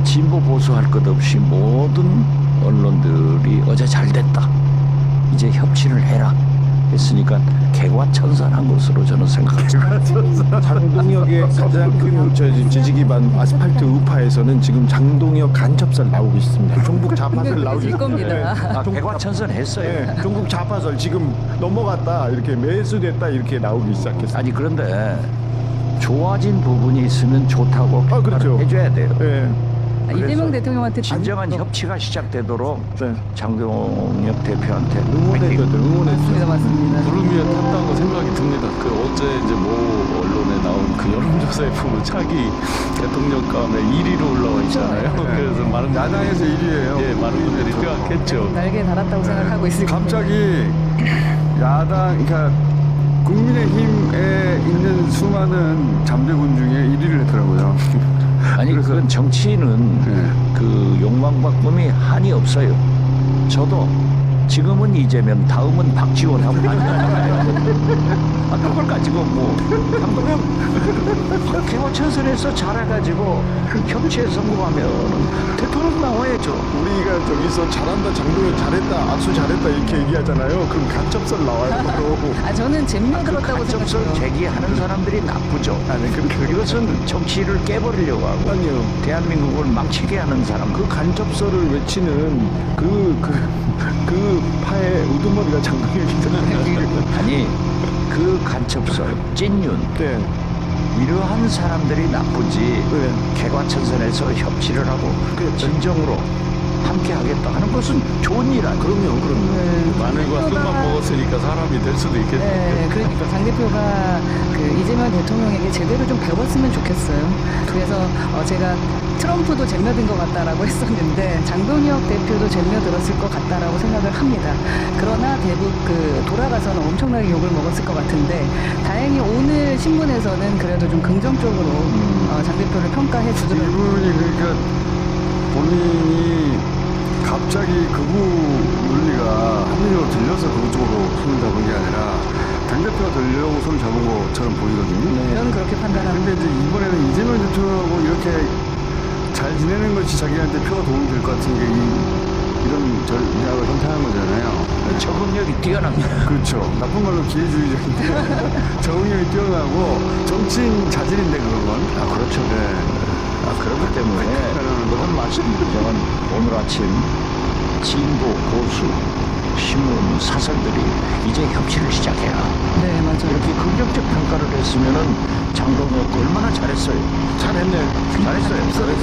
진보 보수할 것 없이 모든 언론들이 어제 잘 됐다, 이제 협치를 해라, 했으니까 개과천선한 것으로 저는 생각합니다. 장동혁의 가장 큰 지지 기반 아스팔트 우파에서는 지금 장동혁 간첩설 나오고 있습니다. 종북 좌파설 나오고 질 겁니다. 아, 개과천선했어요. 네, 종북 좌파설 지금 넘어갔다 이렇게 매수됐다 이렇게 나오기 시작했어요. 아니 그런데 좋아진 부분이 있으면 좋다고 평가를 그렇죠. 해줘야 돼요. 네. 이재명 대통령한테 진정한 협치가 시작되도록 장동혁 대표한테 맞습니다, 맞습니다. 구름 위에 탔다고 생각이 듭니다. 그 어제 이제 모 언론에 나온 그 여론조사에 보면 차기 대통령감에 1위로 올라와 있잖아요. 그래서 많은 야당에서 1위예요. 예, 많은 분들이 뛰어왔겠죠. 날개 달았다고 생각하고 있을 겁니다. 갑자기 야당, 그러니까 국민의힘에 있는 수많은 잠재군 중에 1위를 했더라고요. 아니 그래서- 그건 정치인은 네. 그 욕망과 꿈이 한이 없어요. 저도 지금은 이재명, 다음은 박지원하고 아, 그걸 가지고 뭐 장동혁 개화천선에서 잘해가지고 협치에 성공하면 대통령 나와야죠. 우리가 저기서 잘한다 장동혁 잘했다 악수 잘했다 이렇게 얘기하잖아요. 그럼 간첩설 나와요. 또. 저는 잼며 들었다고 간접설 생각해요. 제기하는 사람들이 나쁘죠. 아니 그렇게 이것은 정치를 깨버리려고 하고 아니요. 대한민국을 망치게 하는 사람. 그 간첩설을 외치는 그 파의 우두머리가 장동혁이잖아요. 아니 그 간첩설, 찐윤 네. 이러한 사람들이 나쁘지 네. 개과천선에서 협치를 하고 진정으로 함께 하겠다 하는 것은 좋은 일 아니에요. 그럼요. 마늘과 술만 먹었으니까 사람이 될 수도 있겠네요. 네, 그러니까 장 대표가 그 이재명 대통령에게 제대로 좀 배웠으면 좋겠어요. 그래서 제가 트럼프도 잼며든 것 같다라고 했었는데 장동혁 대표도 잼며들었을 것 같다라고 생각을 합니다. 그러나 대북 그 돌아가서는 엄청나게 욕을 먹었을 것 같은데 다행히 오늘 신문에서는 그래도 좀 긍정적으로 장 대표를 평가해 주더라고요. 이분이 그러니까 본인이 갑자기 극우 논리가 합리적으로 들려서 그쪽으로 손을 잡은 게 아니라 당대표가 되려고 손을 잡은 것처럼 보이거든요. 저는 그렇게 판단합니다. 근데 이제 이번에는 이재명 대통령하고 이렇게 잘 지내는 것이 자기한테 표가 도움이 될 것 같은 게 이런 전략을 선택한 거잖아요. 적응력이 뛰어납니다. 그렇죠. 나쁜 말로 기회주의적인데 적응력이 뛰어나고 정치인 자질인데 그건. 아 그렇죠. 네. 그렇기 때문에 그런 말씀드리자면 오늘 아침 진보 보수 신문 사설들이 이제 협치를 시작해라 네, 맞아요. 이렇게 긍정적 평가를 했으면은 장동혁 얼마나 잘했어요. 잘했어요.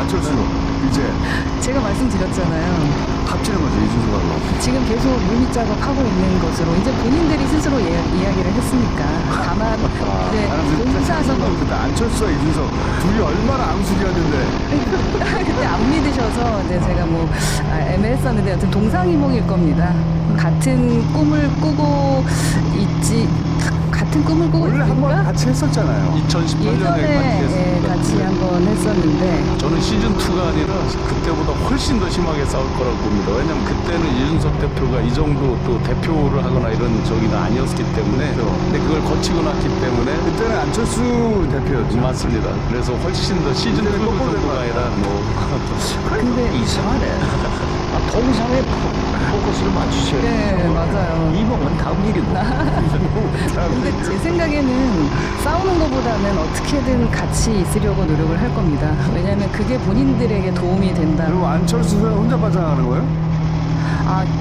안철수 이제 제가 말씀드렸잖아요. 합치는 거죠 이준석하고. 지금 계속 물밑 작업하고 있는 것으로 이제 본인들이 스스로 이야기를 했으니까 다만 이제 공사서 그때 안철수와 이준석 둘이 얼마나 앙숙이었는데 그때 안 믿으셔서 이제 제가 뭐 애매했었는데 여튼 동상이몽일 겁니다. 같은 꿈을 꾸고 있지 같은 꿈을 꾸고 원래 한 번 있습니까? 같이 했었잖아요. 2018년에 예전에 같이 한번 했었는데 저는 시즌2가 아니라 그때보다 훨씬 더 심하게 싸울 거라고 봅니다. 왜냐면 그때는 이준석 대표가 이 정도 또 대표를 하거나 이런 저기는 아니었기 때문에 근데 그걸 거치고 났기 때문에 그때는 안철수 대표였죠. 맞습니다. 그래서 훨씬 더 시즌2 정도가 아니라 뭐 근데 이상하네. 아, 동상에 포커스를 맞추셔야 돼요. 네, 맞아요. 이몽은 다음 일이고. 근데 제 생각에는 싸우는 것보다는 어떻게든 같이 있으려고 노력을 할 겁니다. 왜냐하면 그게 본인들에게 도움이 된다. 그리고 안철수는 혼자 빠져나가는 거예요?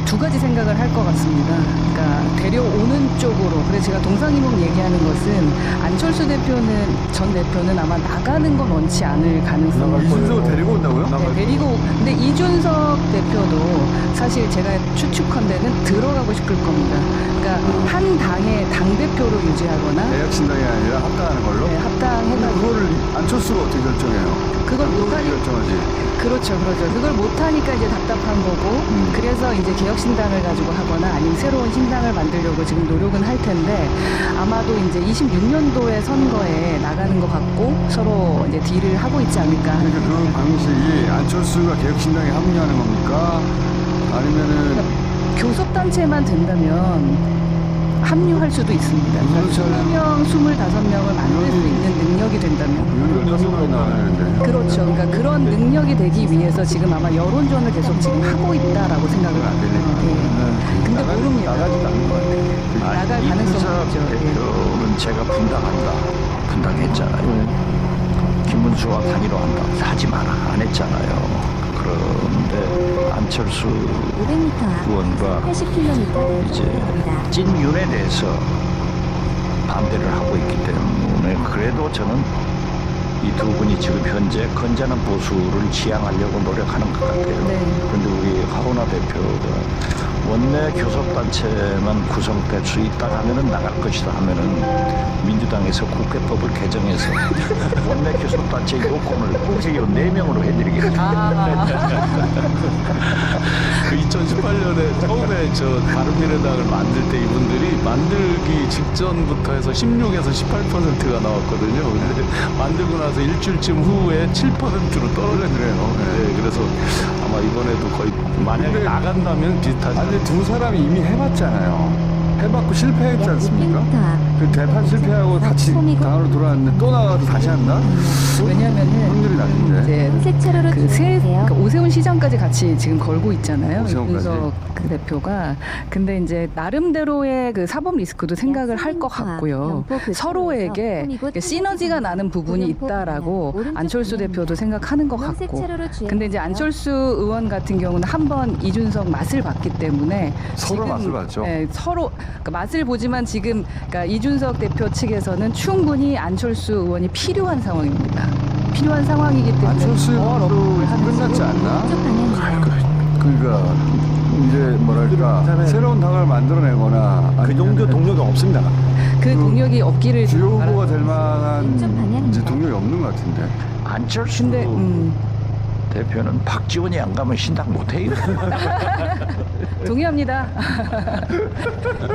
두 가지 생각을 할 것 같습니다. 그러니까 데려오는 쪽으로. 그래서 제가 동상이몽 얘기하는 것은 안철수 전 대표는 아마 나가는 건 원치 않을 가능성이 이준석을 데리고 온다고요? 네, 데리고 근데 이준석 대표도 사실 제가 추측컨대는 들어가고 싶을 겁니다. 그러니까 한 당의 당 대표로 유지하거나 개혁신당이 아니라 합당하는 걸로? 네, 근데 합당해가지고 그거를 안철수가 어떻게 결정해요? 그걸 못하니 결정하지. 그렇죠. 그걸 못하니까 이제 답답한 거고, 그래서 이제 개혁신당을 가지고 하거나 아니면 새로운 신당을 만들려고 지금 노력은 할 텐데, 아마도 이제 26년도에 선거에 나가는 것 같고, 서로 이제 딜을 하고 있지 않을까 하는. 그러니까 그 방식이 안철수가 개혁신당에 합류하는 겁니까? 아니면은 교섭단체만 된다면, 합류할 수도 있습니다. 그러니까 20명, 25명을 만들 수 있는 능력이 된다면. 의원이 15명이 나왔는데. 그렇죠. 그러니까 그런 능력이 되기 위해서 지금 아마 여론전을 계속 지금 하고 있다라고 생각을 합니다. 근데 모릅니다. 나가지도 않는 것 같아요. 나갈 가능성이 이준석 있죠. 예. 대표는 제가 분당한다. 분당했잖아요. 김문수와 단일화 한다. 하지 마라. 안 했잖아요. 그런데 안철수 500m 앞 의원과 80km 이제 대입니다. 찐윤에 대해서 반대를 하고 있기 때문에 그래도 저는 이 두 분이 지금 현재 건전한 보수를 지향하려고 노력하는 것 같아요. 네. 그런데 우리 하원화 대표가 원내 교섭단체만 구성될 수 있다 하면은 나갈 것이다 하면은 민주당에서 국회법을 개정해서 원내 교섭단체 요건을 국회의원 4명으로 해드리겠습니다. 그 2018년에 처음에 저 바른미래당을 만들 때 이분들이 만들기 직전부터 해서 16에서 18%가 나왔거든요. 근데 만들고 나서 일주일쯤 후에 7%로 떨어졌네요. 네, 그래서 아마 이번에도 거의 만약에 근데- 나간다면 비슷하지. 아니 두 사람이 이미 해봤잖아요. 해봤고 실패했지 않습니까? 600m 앞 그 대판 실패하고 같이 당으로 돌아왔는데 또 나가서 다시 한다? 왜냐면은 확률이 낮은데. 이제 흰색 차로로 주세요. 그러니까 오세훈 시장까지 같이 지금 걸고 있잖아요. 오세훈까지. 이준석 그 대표가. 근데 이제 나름대로의 그 사법 리스크도 생각을 할 것 같고요. 서로에게 시너지가 나는 부분이 있다라고 안철수 대표도 생각하는 것 노란색 같고. 차로로 주행하세요. 근데 이제 안철수 의원 같은 경우는 한번 이준석 맛을 봤기 때문에 서로 지금, 맛을 봤죠. 네, 서로 그러니까 맛을 보지만 지금 그러니까 이준석 대표 측에서는 충분히 안철수 의원이 필요한 상황입니다. 필요한 상황이기 때문에 안철수 덜 의원도 어필하는 끝났지 않나? 왼쪽 방향입니다. 그러니까 이제 뭐랄까 새로운 당을 만들어내거나 그 정도 동력이 없습니다. 그 동력이 없기를 주요 후보가 바라는 될 거죠. 만한 왼쪽 방향입니다. 이제 동력이 없는 것 같은데. 안철수 근데 대표는 박지원이 안 가면 신당 못해요. 동의합니다.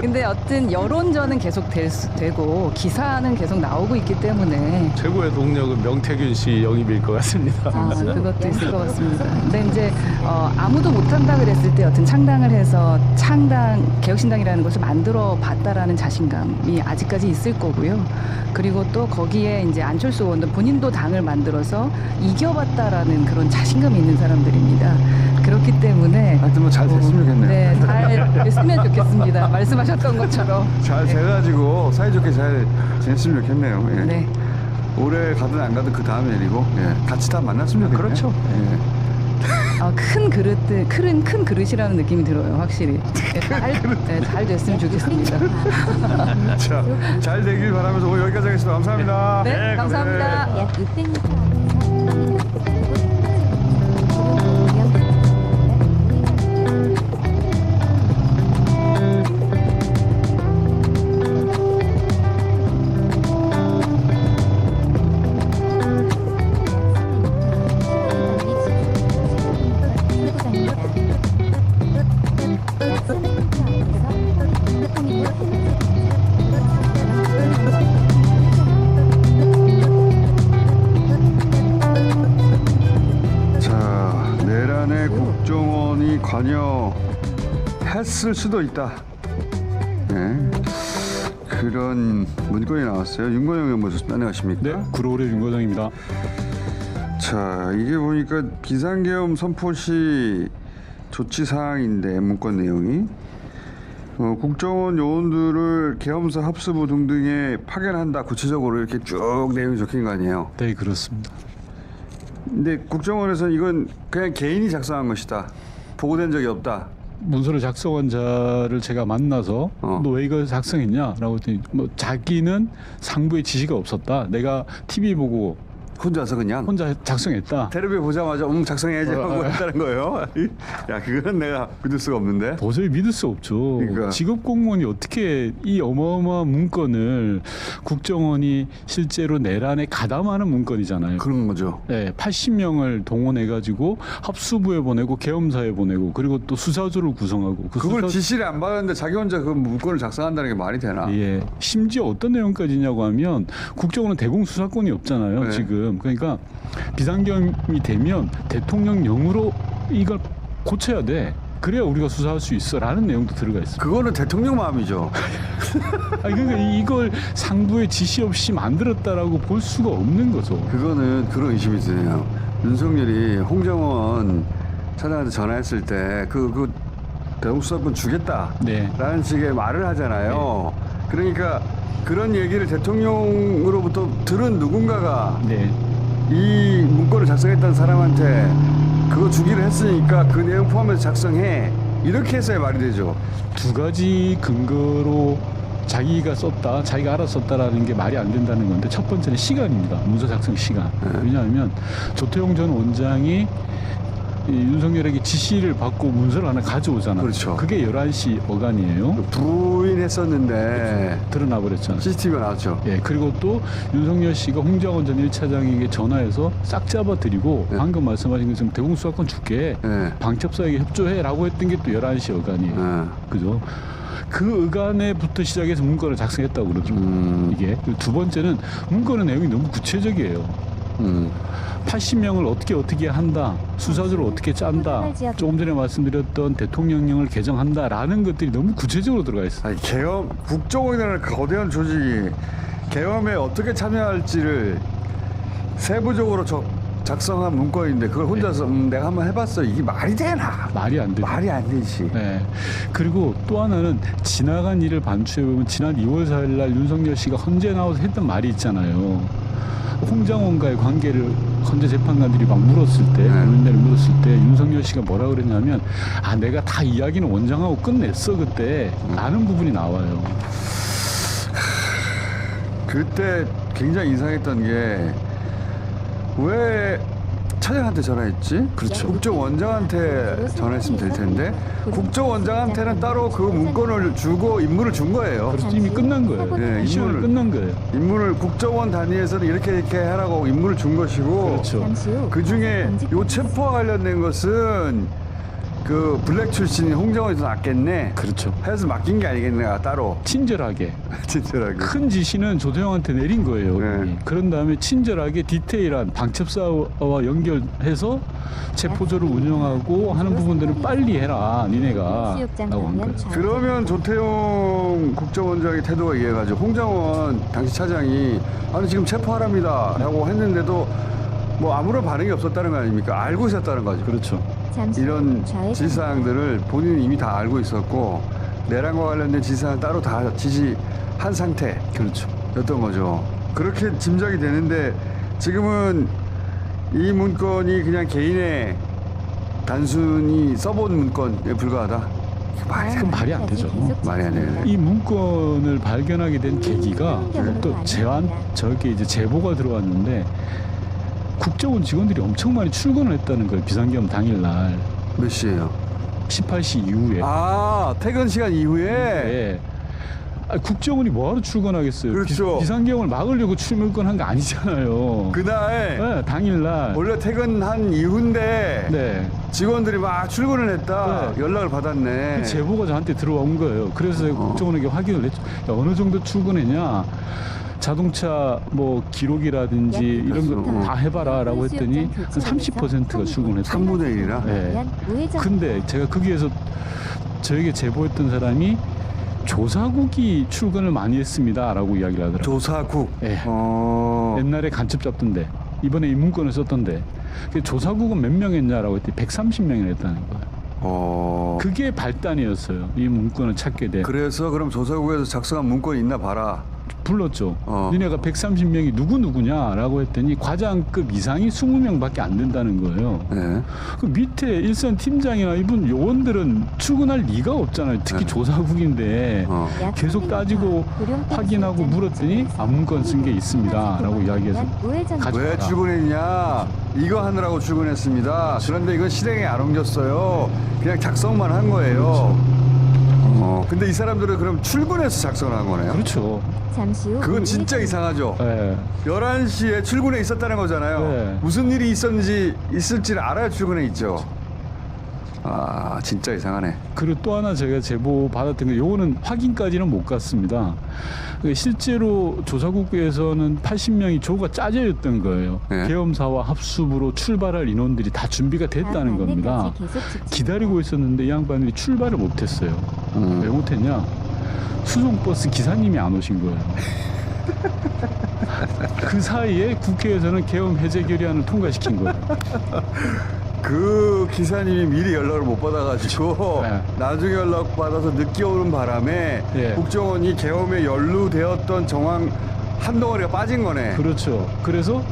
근데 어떤 여론전은 계속 되고 기사는 계속 나오고 있기 때문에 최고의 동력은 명태균 씨 영입일 것 같습니다. 그것도 있을 것 같습니다. 근데 이제 아무도 못한다 그랬을 때 여튼 창당을 해서 개혁신당이라는 것을 만들어 봤다라는 자신감이 아직까지 있을 거고요. 그리고 또 거기에 이제 안철수 의원도 본인도 당을 만들어서 이겨봤다라는 그런 자신감이 있는 사람들입니다. 그렇기 때문에 하여튼 뭐 잘 됐으면 좋겠네요. 네, 잘 됐으면 좋겠습니다. 말씀하셨던 것처럼. 잘 돼가지고 사이좋게 잘 지냈으면 좋겠네요. 예. 네. 올해 가든 안 가든 그 다음에 일이고 예. 같이 다 만났으면 좋겠네요. 그렇죠. 예. 큰 그릇이라는 느낌이 들어요, 확실히. 잘 됐으면 좋겠습니다. 자, 잘 되길 바라면서 오늘 여기까지 하겠습니다. 감사합니다. 네, 감사합니다. 약 600m 자, 내란에 국정원이 관여했을 수도 있다. 네. 그런 문건이 나왔어요. 윤건영 의원 모셨습니다. 안녕하십니까? 네, 구로울의 윤거정입니다. 자, 이게 보니까 비상계엄 선포 시 조치 사항인데 문건 내용이 국정원 요원들을 계엄사 합수부 등등에 파견한다. 구체적으로 이렇게 쭉 내용이 적힌 거 아니에요? 네, 그렇습니다. 근데 국정원에서는 이건 그냥 개인이 작성한 것이다. 보고된 적이 없다. 문서를 작성한 자를 제가 만나서 너 왜 이걸 작성했냐라고 했더니 뭐 자기는 상부의 지시가 없었다. 내가 TV 보고 혼자서 그냥 혼자 작성했다. 텔레비 보자마자 작성해야지 하고 했다는 거예요. 야, 그건 내가 믿을 수가 없는데. 도저히 믿을 수 없죠. 그러니까. 직업 공무원이 어떻게 이 어마어마한 문건을 국정원이 실제로 내란에 가담하는 문건이잖아요. 그런 거죠. 네, 80명을 동원해가지고 합수부에 보내고 계엄사에 보내고 그리고 또 수사조를 구성하고 그걸 지시를 안 받았는데 자기 혼자 그 문건을 작성한다는 게 말이 되나? 예, 심지어 어떤 내용까지냐고 하면 국정원은 대공수사권이 없잖아요. 네. 지금 그러니까 비상계엄이 되면 대통령령으로 이걸 고쳐야 돼. 그래야 우리가 수사할 수 있어라는 내용도 들어가 있습니다. 그거는 대통령 마음이죠. 아니, 그러니까 이걸 상부의 지시 없이 만들었다라고 볼 수가 없는 거죠. 그거는 그런 의심이 드네요. 윤석열이 홍정원 차장한테 전화했을 때 그 대북수사권 주겠다라는 네. 식의 말을 하잖아요. 그러니까 그런 얘기를 대통령으로부터 들은 누군가가 네. 이 문건을 작성했던 사람한테 그거 주기로 했으니까 그 내용 포함해서 작성해, 이렇게 해서야 말이 되죠. 두 가지 근거로 자기가 썼다, 자기가 알아서 썼다라는 게 말이 안 된다는 건데, 첫 번째는 시간입니다. 문서 작성 시간. 왜냐하면 조태용 전 원장이 이 윤석열에게 지시를 받고 문서를 하나 가져오잖아요. 그렇죠. 그게 11시 어간이에요. 부인했었는데 드러나 버렸잖아요. CCTV가 나왔죠. 예, 그리고 또 윤석열 씨가 홍장원 전 1차장에게 전화해서 싹 잡아드리고 네. 방금 말씀하신 것처럼 대공수사권 줄게, 네. 방첩사에게 협조해라고 했던 게 또 11시 어간이에요. 네. 그죠? 그 의간에부터 시작해서 문건을 작성했다고 그러죠. 이게. 그리고 두 번째는 문건의 내용이 너무 구체적이에요. 80명을 어떻게 한다, 수사조를 어떻게 짠다, 조금 전에 말씀드렸던 대통령령을 개정한다라는 것들이 너무 구체적으로 들어가 있어요. 아니, 계엄, 국정원이라는 거대한 조직이 계엄에 어떻게 참여할지를 세부적으로 작성한 문건인데 그걸 혼자서 내가 한번 해봤어, 이게 말이 되나? 말이 안 되죠. 말이 안 되지. 네. 그리고 또 하나는 지나간 일을 반추해보면 지난 2월 4일 날 윤석열 씨가 헌재 나와서 했던 말이 있잖아요. 홍장원과의 관계를 헌재 재판관들이 막 물었을 때, 의원들이 물었을 때 윤석열 씨가 뭐라 그랬냐면, 아, 내가 다 이야기는 원장하고 끝냈어 그때 라는 부분이 나와요. 그때 굉장히 이상했던 게 왜 차장한테 전화했지? 그렇죠. 국정원장한테 전화했으면 될 텐데 국정원장한테는 따로 그 문건을 주고 임무를 준 거예요. 그래서 이미 끝난 거예요. 네, 임무를 끝난 거예요. 임무를 국정원 단위에서는 이렇게 하라고 임무를 준 것이고, 그렇죠. 그 중에 요 체포와 관련된 것은 그 블랙 출신인 홍정원이 더 낫겠네. 그렇죠. 해서 맡긴 게 아니겠나 따로. 친절하게. 친절하게. 큰 지시는 조태용한테 내린 거예요. 네. 그런 다음에 친절하게 디테일한 방첩사와 연결해서 체포조를 운영하고 하는 부분들은 빨리 해라, 니네가 라고 한 거예요. 그러면 조태용 국정원장의 태도가 이해가죠. 홍정원 당시 차장이 아니 지금 체포하랍니다 라고 했는데도 뭐 아무런 반응이 없었다는 거 아닙니까? 알고 있었다는 거죠. 그렇죠. 이런 지시사항들을 본인은 이미 다 알고 있었고 내란과 관련된 지시사항을 따로 다 지시한 상태. 그렇죠. 였던 거죠. 그렇게 짐작이 되는데 지금은 이 문건이 그냥 개인의 단순히 써본 문건에 불과하다. 그건 말이 안 되죠. 말이 안 돼요. 이 문건을 발견하게 된 계기가 또 저게 이제 제보가 들어왔는데, 국정원 직원들이 엄청 많이 출근을 했다는 거예요. 비상계엄 당일날. 몇 시에요? 18시 이후에. 아, 퇴근 시간 이후에? 네. 아니, 국정원이 뭐하러 출근하겠어요? 그렇죠. 비상계엄을 막으려고 출근한 거 아니잖아요. 그날 네, 당일날. 원래 퇴근한 이후인데 네. 직원들이 막 출근을 했다. 네. 연락을 받았네. 그 제보가 저한테 들어온 거예요. 그래서 제가 국정원에게 확인을 했죠. 야, 어느 정도 출근했냐? 자동차 뭐 기록이라든지 이런 거 다 해봐라라고 했더니 한 30%가 출근했어요. 3분의 1이라? 네. 근데 제가 거기에서 저에게 제보했던 사람이 조사국이 출근을 많이 했습니다라고 이야기를 하더라고요. 조사국? 네. 어... 옛날에 간첩 잡던데, 이번에 이 문건을 썼던데, 조사국은 몇 명 했냐라고 했더니 130명이나 했다는 거예요. 그게 발단이었어요. 이 문건을 찾게 돼. 그래서 그럼 조사국에서 작성한 문건이 있나 봐라. 불렀죠. 니네가 130명이 누구누구냐라고 했더니 과장급 이상이 20명밖에 안 된다는 거예요. 네. 그 밑에 일선 팀장이나 이분 요원들은 출근할 리가 없잖아요. 특히 조사국인데 계속 따지고 확인하고 물었더니 문건 쓴 게 있습니다라고 이야기해서 왜 출근했냐? 이거 하느라고 출근했습니다. 그런데 이건 실행에 안 옮겼어요. 그냥 작성만 한 거예요. 근데 이 사람들은 그럼 출근해서 작성을 한 거네요. 그렇죠. 그건 진짜 이상하죠. 네. 11시에 출근해 있었다는 거잖아요. 네. 무슨 일이 있을지를 알아야 출근해 있죠. 아 진짜 이상하네. 그리고 또 하나 제가 제보 받았던 게 요거는 확인까지는 못 갔습니다. 실제로 조사국에서는 80명이 조가 짜져 있던 거예요. 네. 계엄사와 합수부로 출발할 인원들이 다 준비가 됐다는 겁니다. 기다리고 있었는데 이 양반들이 출발을 못했어요. 왜 못했냐? 수송버스 기사님이 안 오신 거예요. 그 사이에 국회에서는 계엄 해제 결의안을 통과시킨 거예요. 그 기사님이 미리 연락을 못 받아가지고 네. 나중에 연락 받아서 늦게 오는 바람에 네. 국정원이 계엄에 연루되었던 정황 한 덩어리가 빠진 거네. 그렇죠. 그래서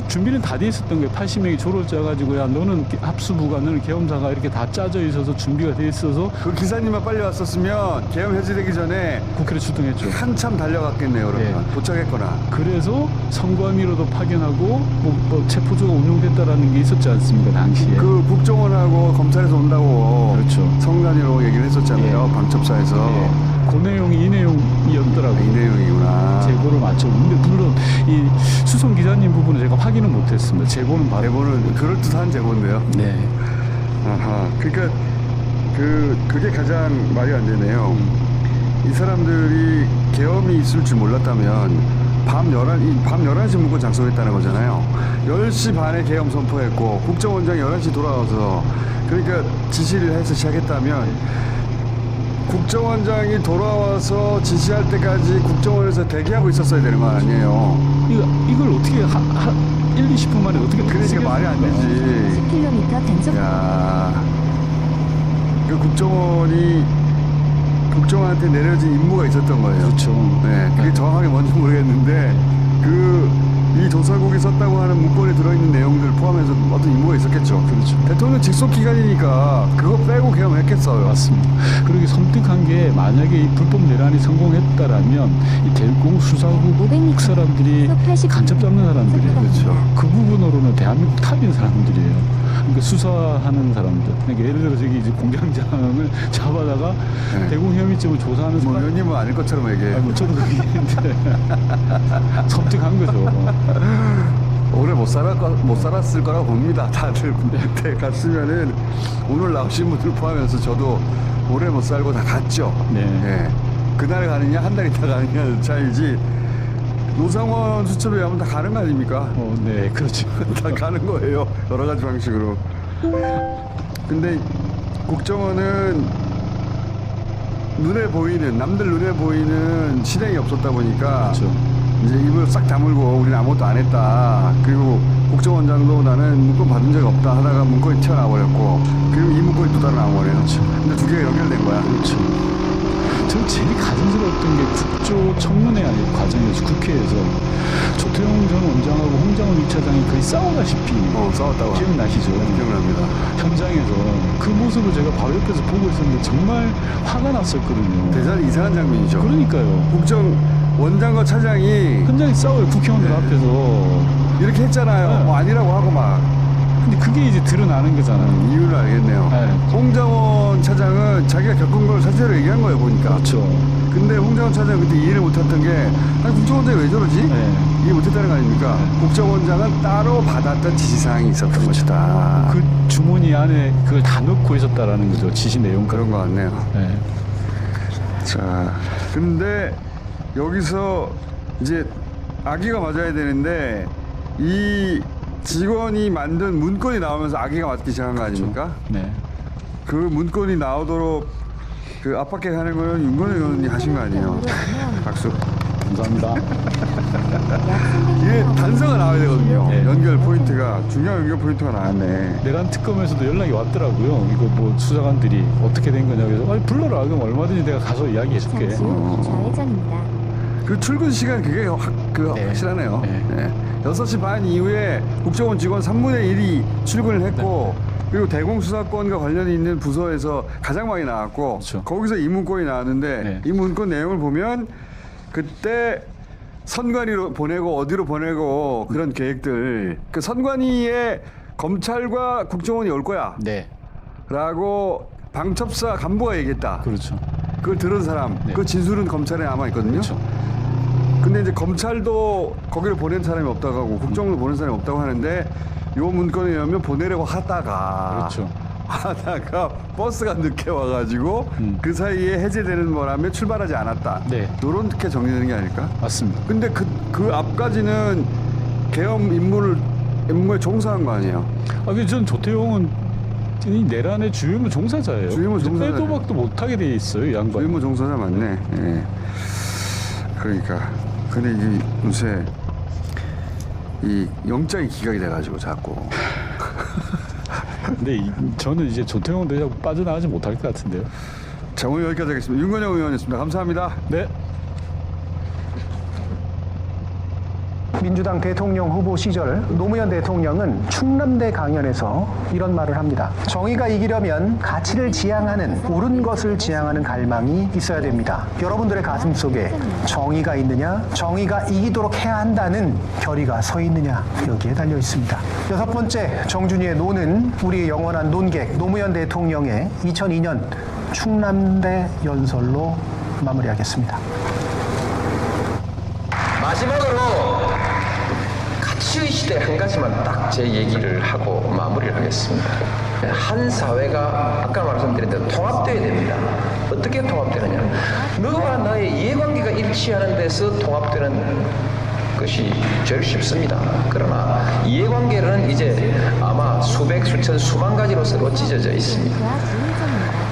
준비는 다 돼 있었던 거예요. 80명이 조를 짜가지고 야 너는 합수부가 너는 계엄사가 이렇게 다 짜져 있어서 준비가 돼 있어서 그 기사님만 빨리 왔었으면 계엄 해제되기 전에 국회를 출동했죠. 한참 달려갔겠네요. 그러면 네. 도착했거나. 그래서 선관위로도 파견하고 뭐 체포조가 운용됐다라는 게 있었지 않습니까 당시에. 그 국정원하고 검찰에서 온다고 그렇죠. 성관위로 얘기를 했었잖아요. 예. 방첩사에서. 예. 그 내용이 이 내용이었더라고요. 이 내용이구나. 제보를 맞췄는데 물론 이 수송 기사님 부분은 제가 확인은 못했습니다. 제보는 받. 제보는 그럴듯한 제보인데요. 네. 아하. 그러니까 그게 가장 말이 안 되네요. 이 사람들이 계엄이 있을 줄 몰랐다면 밤 11시 문건 작성했다는 거잖아요. 10시 반에 계엄 선포했고 국정원장이 11시 돌아와서 그러니까 지시를 해서 시작했다면 국정원장이 돌아와서 지시할 때까지 국정원에서 대기하고 있었어야 되는 거 아니에요. 이걸 어떻게 1, 20분 만에 어떻게 그러니까 말이 안 되지. 10km 단속. 야, 그 국정원한테 내려진 임무가 있었던 거예요. 그렇죠. 네, 그게 정확하게 뭔지 모르겠는데 이 조사국이 썼다고 하는 문건에 들어있는 내용들 포함해서 어떤 임무가 있었겠죠. 그렇죠. 대통령 직속 기관이니까 그거 빼고 계엄했겠어요. 맞습니다. 그리고 이게 섬뜩한 게 만약에 이 불법 내란이 성공했다라면 이 대공 수사국 사람들이 간첩 잡는 사람들이에요. 그렇죠. 그 부분으로는 대한민국 탑인 사람들이에요. 그러니까 수사하는 사람들. 그러니까 예를 들어 저기 이제 공장장을 잡아다가 네. 대공 혐의점을 조사하는 뭐 사람. 의원님은 아닐 것처럼 얘기해. 아니, 뭐 저도 그 얘기인데 섬뜩한 거죠. 오래 못 살았을 거라고 봅니다. 다들 그때 갔으면은 오늘 나오신 분들 포함해서 저도 오래 못 살고 다 갔죠. 네. 그날 가느냐 한 달 있다 가느냐 차이지. 노상원 수첩에 가면 다 가는 거 아닙니까? 네, 그렇죠. 다 가는 거예요. 여러 가지 방식으로. 근데 국정원은 남들 눈에 보이는 실행이 없었다 보니까 그렇죠. 이제 입을 싹 다물고 우리는 아무것도 안 했다. 그리고 국정원장도 나는 문건 받은 적이 없다 하다가 문건이 튀어나와 버렸고 그리고 이 문건이 또 따라 나와 버려요. 그렇죠. 근데 두 개가 연결된 거야. 그렇죠. 저는 제일 가슴스러웠던 게 국조 청문회 과정에서 국회에서 조태용 전 원장하고 홍장원 2차장이 거의 싸우다시피 싸웠다고. 기억나시죠? 기억납니다. 현장에서 그 모습을 제가 바로 옆에서 보고 있었는데 정말 화가 났었거든요. 대단히 이상한 장면이죠. 그러니까요. 국정원장과 차장이 현장에 싸워요. 국회의원들 네. 앞에서. 이렇게 했잖아요. 네. 뭐 아니라고 하고 막. 근데 그게 이제 드러나는 거잖아요. 이유를 알겠네요. 네. 홍장원 차장은 자기가 겪은 걸 사실로 얘기한 거예요, 보니까. 그렇죠. 근데 홍장원 차장은 그때 이해를 못했던 게 아니 국정원장이 왜 저러지? 네. 이해 못했다는 거 아닙니까? 국정원장은 따로 받았던 지시사항이 있었던 것이다. 그 주머니 안에 그걸 다 넣고 있었다라는 거죠. 지시 내용. 그런 거 같네요. 네. 자, 근데 여기서 이제 아기가 맞아야 되는데 이 직원이 만든 문건이 나오면서 아기가 맞기 시작한 거 아닙니까? 네. 그 문건이 나오도록 그 압박해가는 거는 윤건희 의원이 하신 거 아니에요? 박수. 감사합니다. 이게 단서가 나와야 되거든요. 네. 연결 포인트가 중요한 연결 포인트가 나왔네. 내란 특검에서도 연락이 왔더라고요. 이거 뭐 수사관들이 어떻게 된 거냐 그래서 아니 불러라 그럼 얼마든지 내가 가서 이야기해줄게. 잠시 후 좌회전입니다. 그 출근 시간 그게 네. 확실하네요. 네. 네. 6시 반 이후에 국정원 직원 3분의 1이 출근을 했고 그리고 대공수사권과 관련이 있는 부서에서 가장 많이 나왔고 그렇죠. 거기서 이 문건이 나왔는데 네. 이 문건 내용을 보면 그때 선관위로 보내고 어디로 보내고 그런 계획들 그 선관위에 검찰과 국정원이 올 거야 네. 라고 방첩사 간부가 얘기했다. 그렇죠. 그걸 들은 사람 네. 그 진술은 검찰에 남아있거든요. 그렇죠. 근데 이제 검찰도 거기를 보낸 사람이 없다고 하고 국정원을 보낸 사람이 없다고 하는데 요 문건에 의하면 보내려고 하다가 그렇죠. 하다가 버스가 늦게 와가지고 그 사이에 해제되는 바람에 출발하지 않았다. 네. 요렇게 정리되는 게 아닐까? 맞습니다. 근데 그 앞까지는 계엄 임무에 종사한 거 아니에요? 전 조태용은 이 내란의 주임무 종사자예요. 주임무 종사자. 빼도 박도 못하게 돼 있어요, 이 양반. 주임무 종사자 맞네. 예. 그러니까 근데 이게 요새 이 영장이 기각이 돼가지고 자꾸. 근데 저는 이제 조태용 대장 빠져나가지 못할 것 같은데요. 자, 오늘 여기까지 하겠습니다. 윤건영 의원이었습니다. 감사합니다. 네. 민주당 대통령 후보 시절 노무현 대통령은 충남대 강연에서 이런 말을 합니다. 정의가 이기려면 가치를 지향하는, 옳은 것을 지향하는 갈망이 있어야 됩니다. 여러분들의 가슴 속에 정의가 있느냐, 정의가 이기도록 해야 한다는 결의가 서 있느냐, 여기에 달려 있습니다. 6번째, 정준이의 노는 우리의 영원한 논객 노무현 대통령의 2002년 충남대 연설로 마무리하겠습니다. 마지막으로 가치의 시대 한 가지만 딱 제 얘기를 하고 마무리를 하겠습니다. 한 사회가 아까 말씀드린 대로 통합돼야 됩니다. 어떻게 통합되느냐? 너와 나의 이해관계가 일치하는 데서 통합되는 것이 제일 쉽습니다. 그러나 이해관계는 이제 아마 수백, 수천, 수만 가지로서 찢어져 있습니다.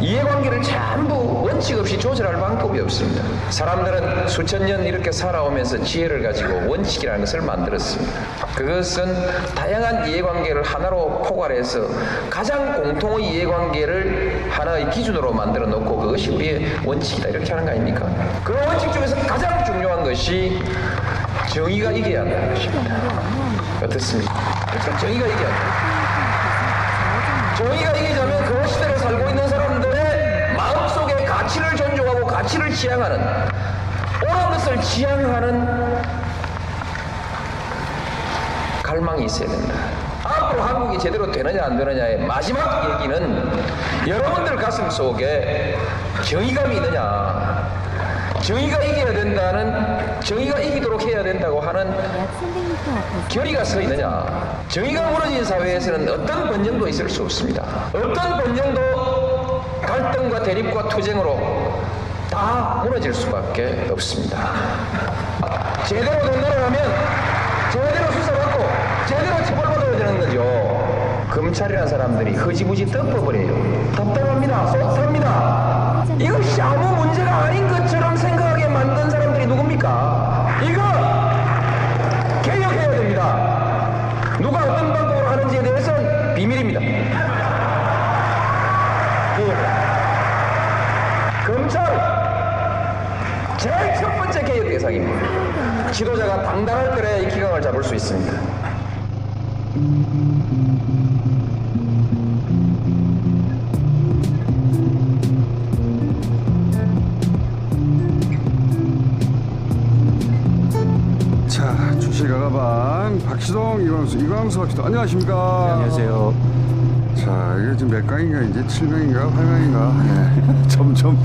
이해관계를 전부 원칙 없이 조절할 방법이 없습니다. 사람들은 수천 년 이렇게 살아오면서 지혜를 가지고 원칙이라는 것을 만들었습니다. 그것은 다양한 이해관계를 하나로 포괄해서 가장 공통의 이해관계를 하나의 기준으로 만들어 놓고 그것이 우리의 원칙이다 이렇게 하는 거 아닙니까? 그 원칙 중에서 가장 중요한 것이 정의가 이겨야 한다는 것입니다. 어떻습니까? 그렇죠? 정의가 이겨야 한다. 정의가 이기자면 그 시대를 살고 있는 사람들의 마음속에 가치를 존중하고 가치를 지향하는, 옳은 것을 지향하는 갈망이 있어야 된다. 앞으로 한국이 제대로 되느냐 안 되느냐의 마지막 얘기는 여러분들 가슴 속에 정의감이 있느냐, 정의가 이겨야 된다는, 정의가 이기도록 해야 된다고 하는 결의가 서 있느냐. 정의가 무너진 사회에서는 어떤 번영도 있을 수 없습니다. 어떤 번영도 갈등과 대립과 투쟁으로 다 무너질 수밖에 없습니다. 제대로 된 나라라면 제대로 수사받고 제대로 처벌받아야 되는 거죠. 검찰이라는 사람들이 흐지부지 덮어버려요. 답답합니다. 쏟답니다. 이것이 아무 문제가 아닌 것처럼 생각하게 만든 사람들이 누굽니까? 이거 개혁해야 됩니다. 누가 어떤 방법으로 하는지에 대해서는 비밀입니다. 검찰 제일 첫 번째 개혁 대상입니다. 지도자가 당당할 때에 이 기강을 잡을 수 있습니다. 자, 주시가 가방 박시동, 이광수 박시동 안녕하십니까? 네, 안녕하세요. 자, 이게 지금 몇 강인가 이제 7강인가 8강인가 점점